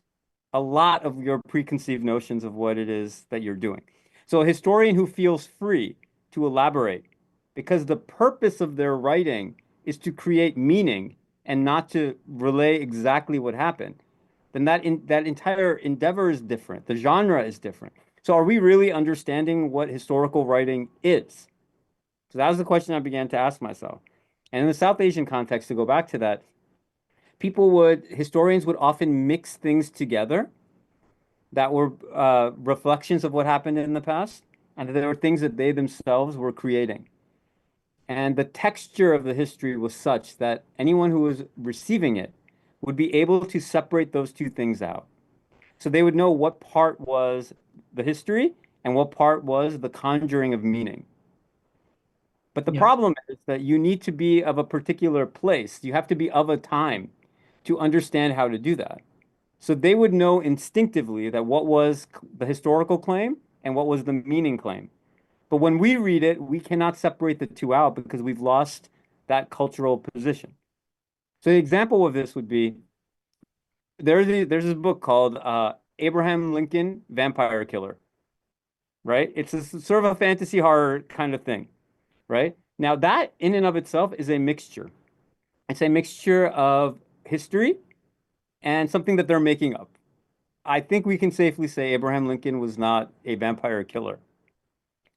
a lot of your preconceived notions of what it is that you're doing. So a historian who feels free to elaborate, because the purpose of their writing is to create meaning and not to relay exactly what happened, then that entire endeavor is different. The genre is different. So are we really understanding what historical writing is? So that was the question I began to ask myself. And in the South Asian context, to go back to that, historians would often mix things together that were reflections of what happened in the past, and there were things that they themselves were creating. And the texture of the history was such that anyone who was receiving it would be able to separate those two things out. So they would know what part was the history and what part was the conjuring of meaning. But the Yeah. problem is that you need to be of a particular place. You have to be of a time to understand how to do that. So they would know instinctively that what was the historical claim and what was the meaning claim. But when we read it, we cannot separate the two out because we've lost that cultural position. So the example of this would be there's this book called Abraham Lincoln Vampire Killer, right? It's sort of a fantasy horror kind of thing, right? Now that in and of itself is a mixture. It's a mixture of history and something that they're making up. I think we can safely say Abraham Lincoln was not a vampire killer,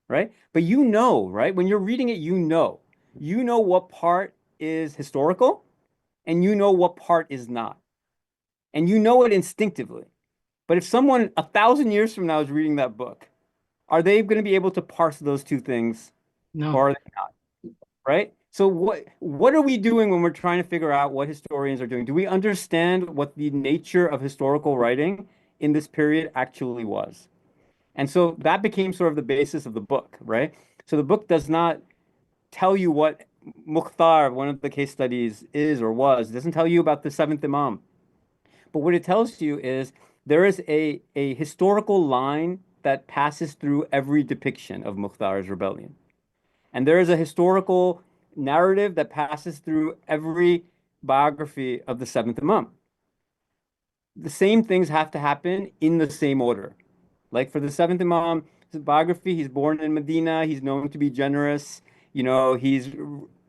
right? But you know, right? When you're reading it, you know what part is historical and you know what part is not. And you know it instinctively. But if someone 1,000 years from now is reading that book, are they going to be able to parse those two things No. or are they not, right? So what are we doing when we're trying to figure out what historians are doing? Do we understand what the nature of historical writing in this period actually was? And so that became sort of the basis of the book, right? So the book does not tell you what Mukhtar, one of the case studies, is or was. It doesn't tell you about the seventh Imam. But what it tells you is there is a historical line that passes through every depiction of Mukhtar's rebellion. And there is a historical narrative that passes through every biography of the seventh Imam. The same things have to happen in the same order. Like for the seventh Imam, his biography, he's born in Medina, he's known to be generous. He's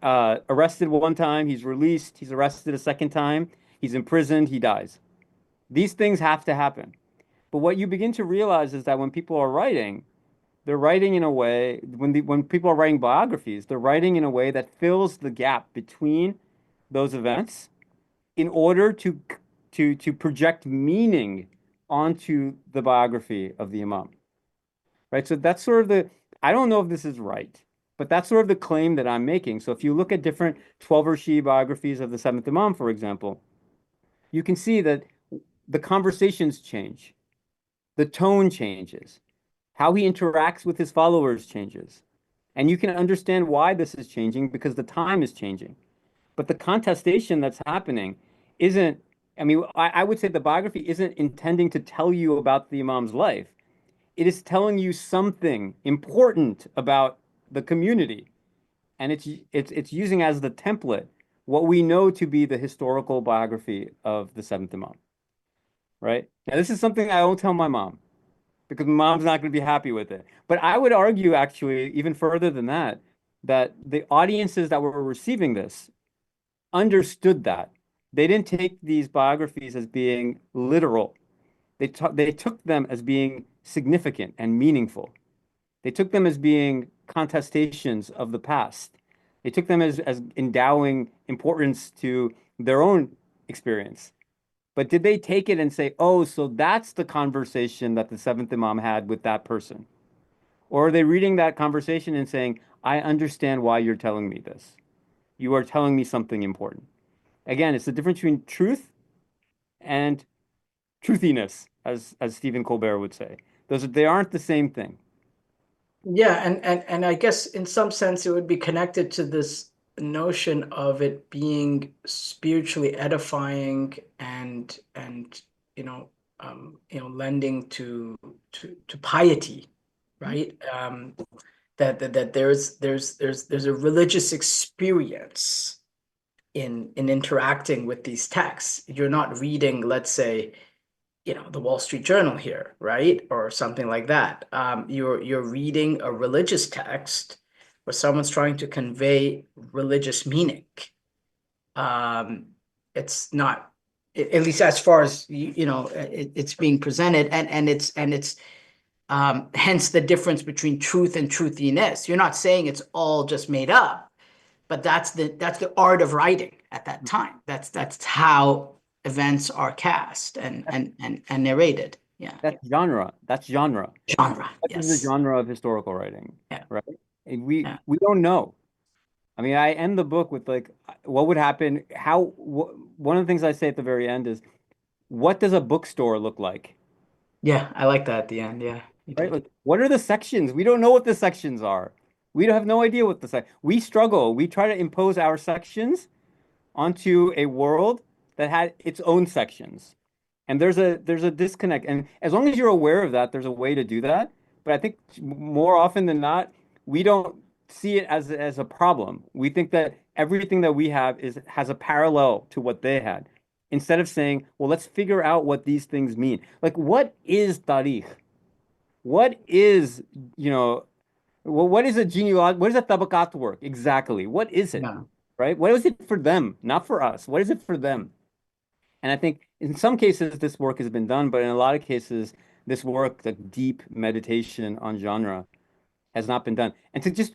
arrested one time, he's released, he's arrested a second time, he's imprisoned, he dies. These things have to happen. But what you begin to realize is that when people are writing, they're writing in a way, when people are writing biographies, they're writing in a way that fills the gap between those events in order to project meaning onto the biography of the Imam. Right? So that's sort of I don't know if this is right, but that's sort of the claim that I'm making. So if you look at different 12er Shi'i biographies of the seventh Imam, for example, you can see that the conversations change, the tone changes, how he interacts with his followers changes. And you can understand why this is changing because the time is changing. But the contestation that's happening isn't, I mean, I would say the biography isn't intending to tell you about the Imam's life. It is telling you something important about the community. And it's using as the template what we know to be the historical biography of the seventh Imam, right? Now, this is something I won't tell my mom because my mom's not going to be happy with it. But I would argue, actually, even further than that, that the audiences that were receiving this understood that. They didn't take these biographies as being literal. They took them as being significant and meaningful. They took them as being contestations of the past. They took them as endowing importance to their own experience. But did they take it and say, oh, so that's the conversation that the seventh Imam had with that person? Or are they reading that conversation and saying, I understand why you're telling me this? You are telling me something important. Again, it's the difference between truth and truthiness, as Stephen Colbert would say. They aren't the same thing. Yeah, and I guess in some sense it would be connected to this notion of it being spiritually edifying and lending to piety, right? that there's a religious experience in interacting with these texts. You're not reading, let's say, the Wall Street Journal here, right? Or something like that. You're reading a religious text where someone's trying to convey religious meaning. Um, it's not, at least as far as it's being presented, and it's hence the difference between truth and truthiness. You're not saying it's all just made up, but that's the art of writing at that time. That's how events are cast and narrated. Yeah, yeah. That's genre. That's genre. Genre. What is the Yes. genre of historical writing, Yeah. right? And we Yeah. we don't know. I mean, I end the book with like, what would happen? One of the things I say at the very end is, what does a bookstore look like? Yeah. I like that at the end. Yeah, you Right? did. Like, what are the sections? We don't know what the sections are. We don't have no idea what the we struggle. We try to impose our sections onto a world that had its own sections. And there's a disconnect. And as long as you're aware of that, there's a way to do that. But I think more often than not, we don't see it as a problem. We think that everything that we have has a parallel to what they had. Instead of saying, well, let's figure out what these things mean. Like, what is tarikh? What is, you know, what is a genealogy? What is a tabakat work? Exactly. What is it? Yeah. Right? What is it for them? Not for us. What is it for them? And I think in some cases this work has been done, but in a lot of cases, this work, the deep meditation on genre, has not been done. And to just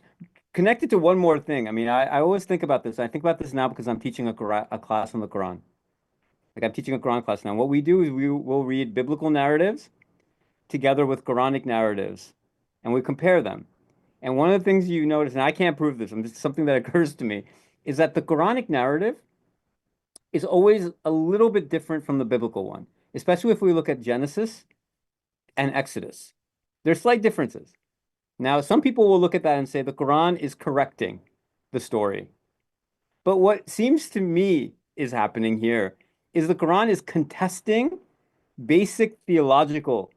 connect it to one more thing, I mean, I always think about this. I think about this now because I'm teaching a class on the Quran. Like I'm teaching a Quran class now. What we do is we will read biblical narratives together with Quranic narratives, and we compare them. And one of the things you notice, and I can't prove this, it's something that occurs to me, is that the Quranic narrative is always a little bit different from the biblical one, especially if we look at Genesis and Exodus. There's slight differences. Now, some people will look at that and say the Quran is correcting the story. But what seems to me is happening here is the Quran is contesting basic theological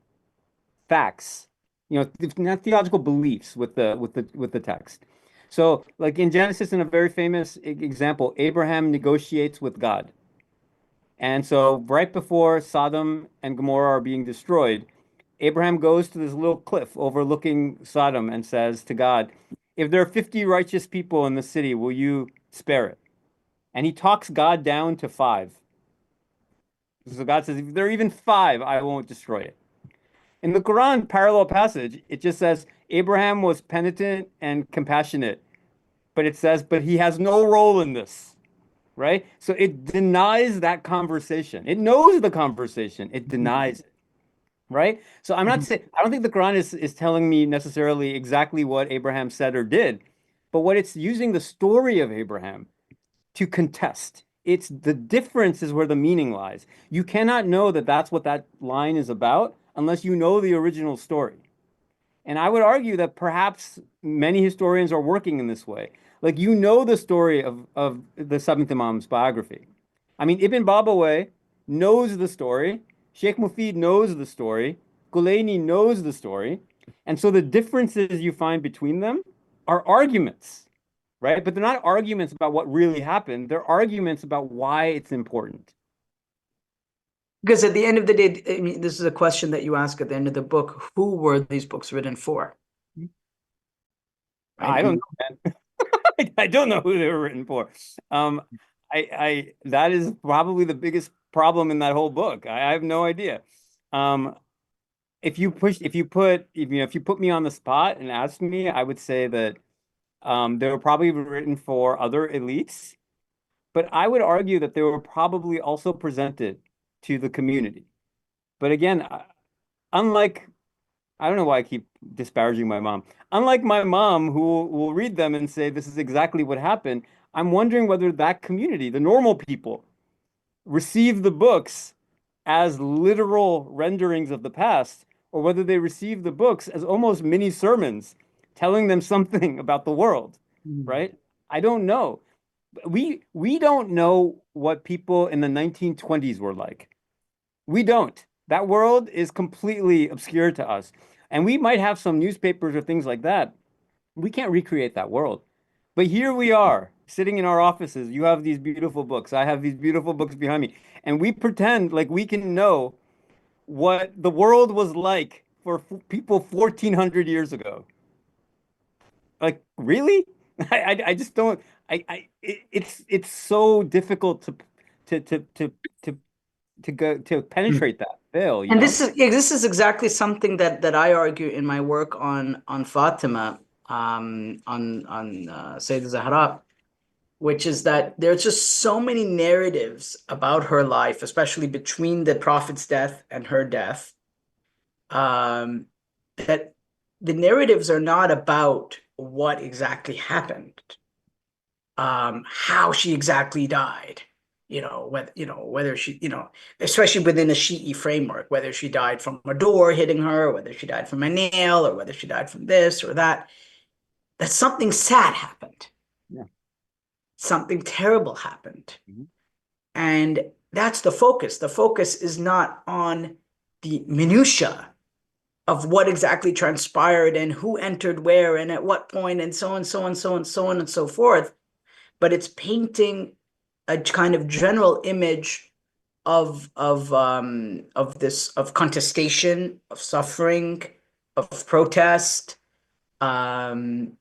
facts, not theological beliefs with the text. So, like in Genesis, in a very famous example, Abraham negotiates with God. And so, right before Sodom and Gomorrah are being destroyed, Abraham goes to this little cliff overlooking Sodom and says to God, if there are 50 righteous people in the city, will you spare it? And he talks God down to five. So God says, if there are even five, I won't destroy it. In the Quran, parallel passage, it just says Abraham was penitent and compassionate, but it says, but he has no role in this, right? So it denies that conversation. It knows the conversation, it denies it, right? So I'm not Mhm. saying, I don't think the Quran is telling me necessarily exactly what Abraham said or did, but what it's using the story of Abraham to contest. It's the difference is where the meaning lies. You cannot know that that's what that line is about unless you know the original story. And I would argue that perhaps many historians are working in this way. Like the story of the seventh Imam's biography. I mean, Ibn Babawayh knows the story. Sheikh Mufid knows the story. Kulaini knows the story. And so the differences you find between them are arguments, right? But they're not arguments about what really happened. They're arguments about why it's important. Because at the end of the day, I mean, this is a question that you ask at the end of the book: Who were these books written for? Right? I don't And know, man. I don't know who they were written for. Um, that is probably the biggest problem in that whole book. I have no idea. Um, if you put me on the spot and asked me, I would say that they were probably written for other elites, but I would argue that they were probably also presented to the community. But again, unlike I don't know why I keep disparaging my mom. Unlike my mom, who will read them and say this is exactly what happened, I'm wondering whether that community, the normal people, receive the books as literal renderings of the past, or whether they receive the books as almost mini sermons telling them something about the world, Mhm. right? I don't know. We don't know what people in the 1920s were like. We don't. That world is completely obscure to us. And we might have some newspapers or things like that, We can't recreate that world. But here we are, sitting in our offices. You have these beautiful books. I have these beautiful books behind me. And we pretend like we can know what the world was like for people 1400 years ago. Like, really? I just don't it's so difficult to to to to to go to penetrate that veil, you And know? this is exactly something that I argue in my work on Fatima, on Sayyidah Zahra, which is that there's just so many narratives about her life, especially between the Prophet's death and her death, um, that the narratives are not about what exactly happened, how she exactly died, whether she, especially within a Shi'i framework, whether she died from a door hitting her, or whether she died from a nail, or whether she died from this or that. That something sad happened, Yeah. something terrible happened. Mhm. And that's the focus. The focus is not on the minutia of what exactly transpired and who entered where and at what point and so on, so on, so on, so on and so forth. But it's painting a kind of general image of this of contestation, of suffering, of protest, um,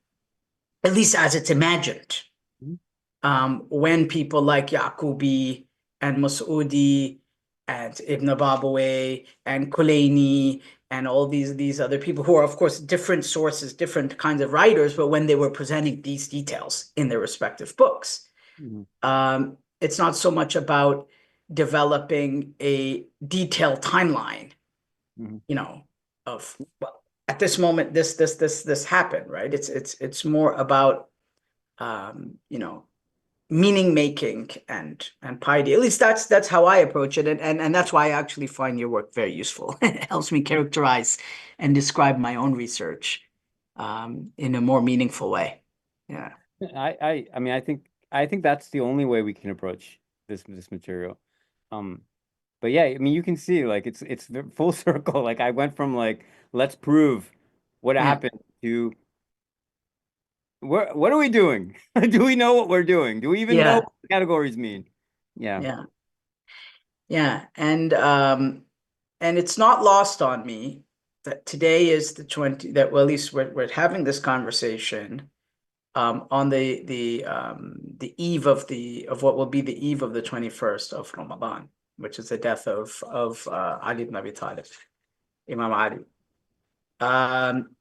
at least as it's imagined. Mhm. When people like Yaqubi and Masudi and Ibn Babawayh and Kulaini and all these other people who are, of course, different sources, different kinds of writers, but when they were presenting these details in their respective books, Mhm. it's not so much about developing a detailed timeline, Mhm. you know, of well, at this moment, this happened, right? It's more about meaning making and piety. At least that's how I approach it, and that's why I actually find your work very useful. It helps me characterize and describe my own research in a more meaningful way. Yeah, I mean, I think that's the only way we can approach this material. Um, but yeah, I mean, you can see like it's full circle. Like I went from like let's prove what yeah, happened to what are we doing? Do we know what we're doing? Do we even know yeah, what categories mean? Yeah. yeah, yeah, and it's not lost on me that today is the 20 that well, at least we're having this conversation on the eve of what will be the eve of the 21st of Ramadan, which is the death of Ali ibn Abi Talib, Imam Ali. Um,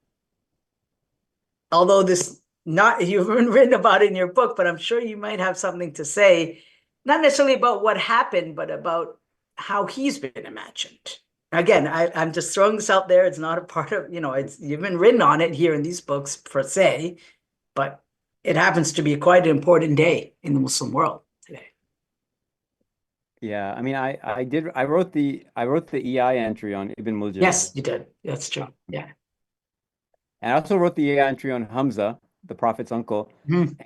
Although this not you haven't written about it in your book, but I'm sure you might have something to say, not necessarily about what happened, but about how he's been imagined. Again, I'm just throwing this out there. It's not a part of, it's you've been written on it here in these books per se, but it happens to be quite an important day in the Muslim world today. Yeah. I mean, I wrote the EI entry on Ibn Muljam. Yes, you did. That's true. Yeah. And I also wrote the EI entry on Hamza, the Prophet's uncle. Mhm.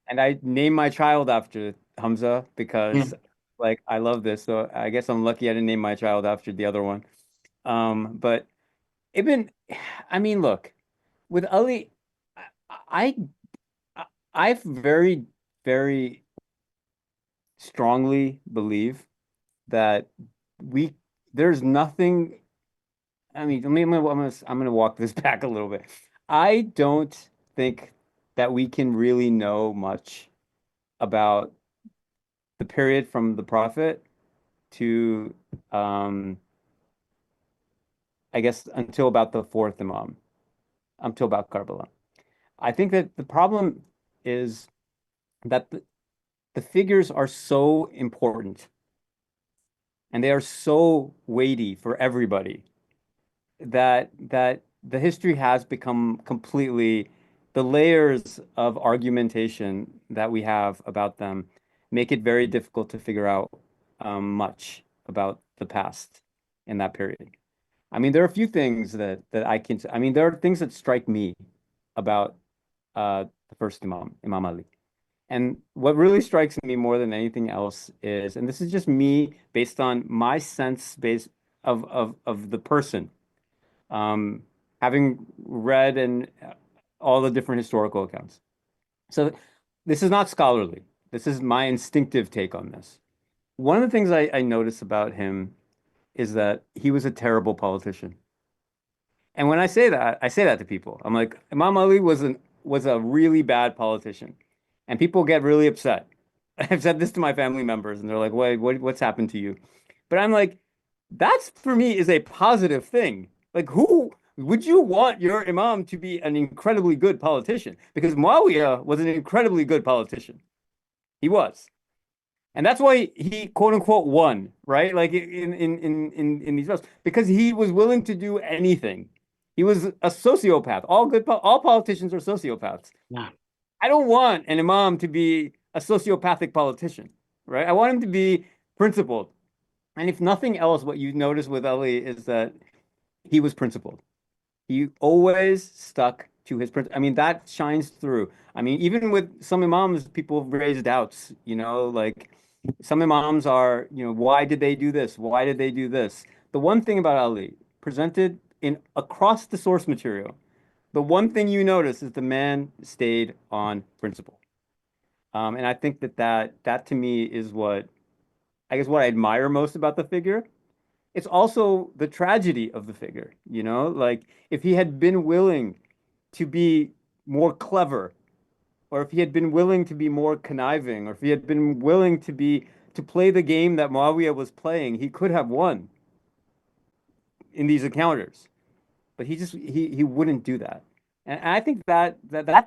And I named my child after Hamza Yeah. because like I love this. So I guess I'm lucky I didn't name my child after the other one. But Ibn, I mean, look, with Ali, I, I very, very strongly believe that we there's nothing. I mean, I'm gonna walk this back a little bit. I don't think that we can really know much about the period from the Prophet to um I guess until about the fourth Imam, until about Karbala. I think that the problem is that the figures are so important and they are so weighty for everybody that the history has become completely the layers of argumentation that we have about them make it very difficult to figure out much about the past in that period. I mean, there are a few things that I can. I mean, there are things that strike me about the first Imam, Imam Ali. And what really strikes me more than anything else is, and this is just me based on my sense base of the person, having read and all the different historical accounts. So this is not scholarly. This is my instinctive take on this. One of the things I notice about him is that he was a terrible politician. And when I say that to people. I'm like, Imam Ali was a really bad politician. And people get really upset. I've said this to my family members, and they're like, what's happened to you? But I'm like, that's for me is a positive thing. Like, who would you want your imam to be an incredibly good politician? Because Muawiyah was an incredibly good politician. He was. And that's why he quote unquote won, right? Like in these votes, because he was willing to do anything. He was a sociopath. All politicians are sociopaths. Yeah. I don't want an imam to be a sociopathic politician, right? I want him to be principled. And if nothing else, what you notice with Ali is that he was principled. He always stuck to his principle. I mean, that shines through. I mean, even with some imams, people raise doubts, like some imams are, why did they do this? Why did they do this? The one thing about Ali, presented in across the source material, the one thing you notice is the man stayed on principle. And I think that to me is I guess what I admire most about the figure. It's also the tragedy of the figure, like if he had been willing to be more clever, or if he had been willing to be more conniving, or if he had been willing to play the game that Muawiyah was playing, he could have won in these encounters. But he wouldn't do that. And I think that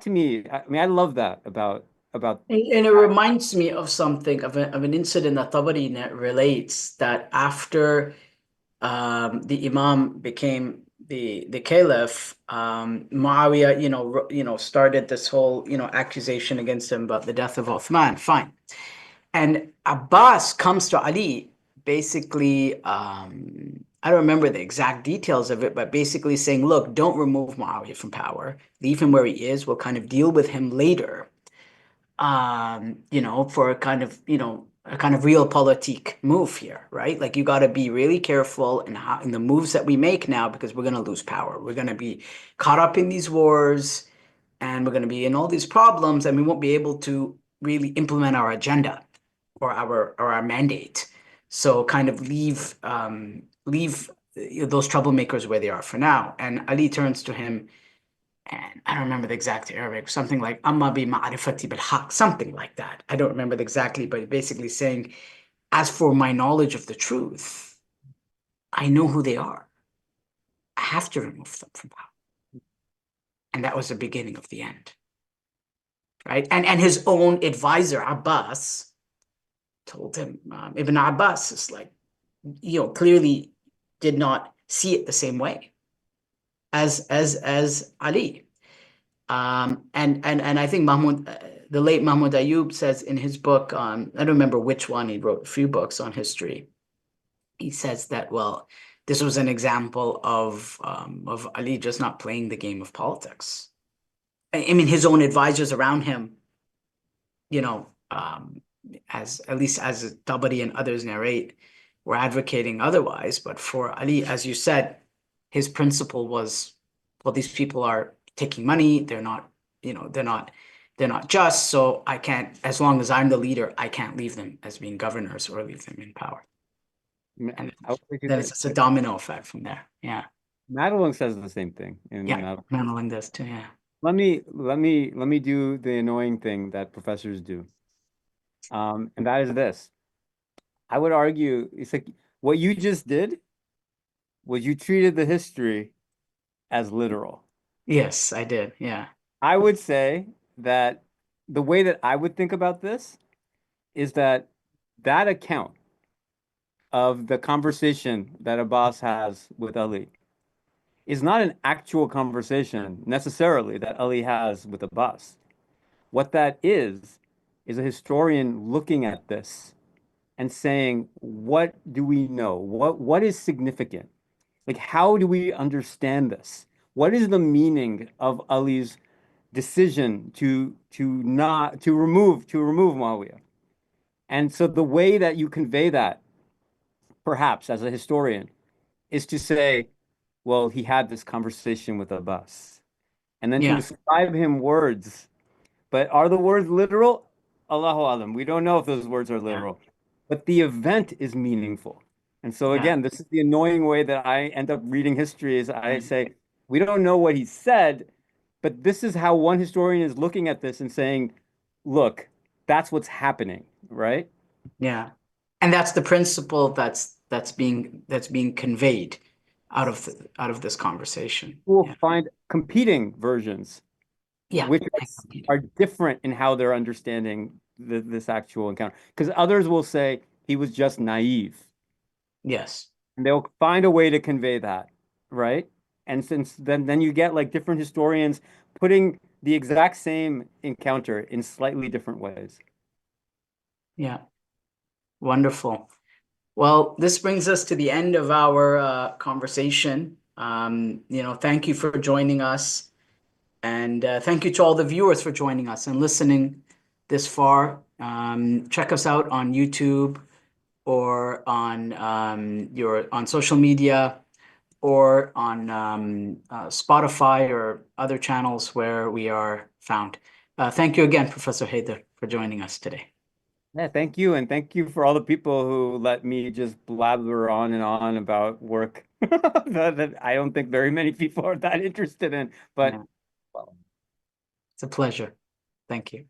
to me, I mean, I love that about And it reminds me of something of an incident that Tabari relates that after the Imam became the Caliph, Muawiyah, started this whole, accusation against him about the death of Uthman. Fine. And Abbas comes to Ali, basically, I don't remember the exact details of it, but basically saying, look, don't remove Muawiyah from power. Leave him where he is. We'll kind of deal with him later, for a kind of realpolitik move here, right? Like you got to be really careful in the moves that we make now because we're going to lose power. We're going to be caught up in these wars and we're going to be in all these problems and we won't be able to really implement our agenda or our mandate. So kind of leave those troublemakers where they are for now. And Ali turns to him and I don't remember the exact Arabic, something like "Amma bi ma'rifati bil haq," something like that. I don't remember exactly, but basically saying, as for my knowledge of the truth, I know who they are. I have to remove them from power. And that was the beginning of the end. Right? And his own advisor, Abbas, told him, Ibn Abbas is like, clearly did not see it the same way as Ali. And I think the late Mahmoud Ayub says in his book on, I don't remember which one, he wrote a few books on history. He says that, well, this was an example of Ali just not playing the game of politics. I mean, his own advisors around him, you know, as at least as Tabari and others narrate, were advocating otherwise. But for Ali, as you said, his principle was, well, these people are taking money. They're not, they're not just. So I can't, as long as I'm the leader, I can't leave them as being governors or leave them in power. And I would say two then it's things. just a domino effect from there. Yeah. Madeline says the same thing in Yeah. Madeline does too. Yeah. let me do the annoying thing that professors do. And that is this. I would argue it's like what you just did was you treated the history as literal. Yes, I did. Yeah. I would say that the way that I would think about this is that that account of the conversation that Abbas has with Ali is not an actual conversation necessarily that Ali has with Abbas. What that is a historian looking at this and saying, what do we know? What is significant? Like, how do we understand this? What is the meaning of Ali's decision to remove Muawiyah? And so the way that you convey that, perhaps as a historian, is to say, well, he had this conversation with Abbas. and then to Yeah. ascribe him words. But are the words literal? Allahu alam. We don't know if those words are Yeah. literal. But the event is meaningful. And so Yeah. again, this is the annoying way that I end up reading history is I Mm. say, we don't know what he said, but this is how one historian is looking at this and saying, look, that's what's happening, right? Yeah. And that's the principle that's being conveyed out of this conversation. We'll Yeah. find competing versions, Yeah. which I completely. are different in how they're understanding this actual encounter. Because others will say he was just naive, Yes. and they'll find a way to convey that, right? And since then you get like different historians putting the exact same encounter in slightly different ways. Yeah. Wonderful. Well, this brings us to the end of our conversation. Thank you for joining us, and thank you to all the viewers for joining us and listening this far. Check us out on YouTube or on social media or on Spotify or other channels where we are found. Thank you again, Professor Haidar, for joining us today. Yeah, thank you, and thank you for all the people who let me just blabber on and on about work that I don't think very many people are that interested in. But Yeah, it's a pleasure. Thank you.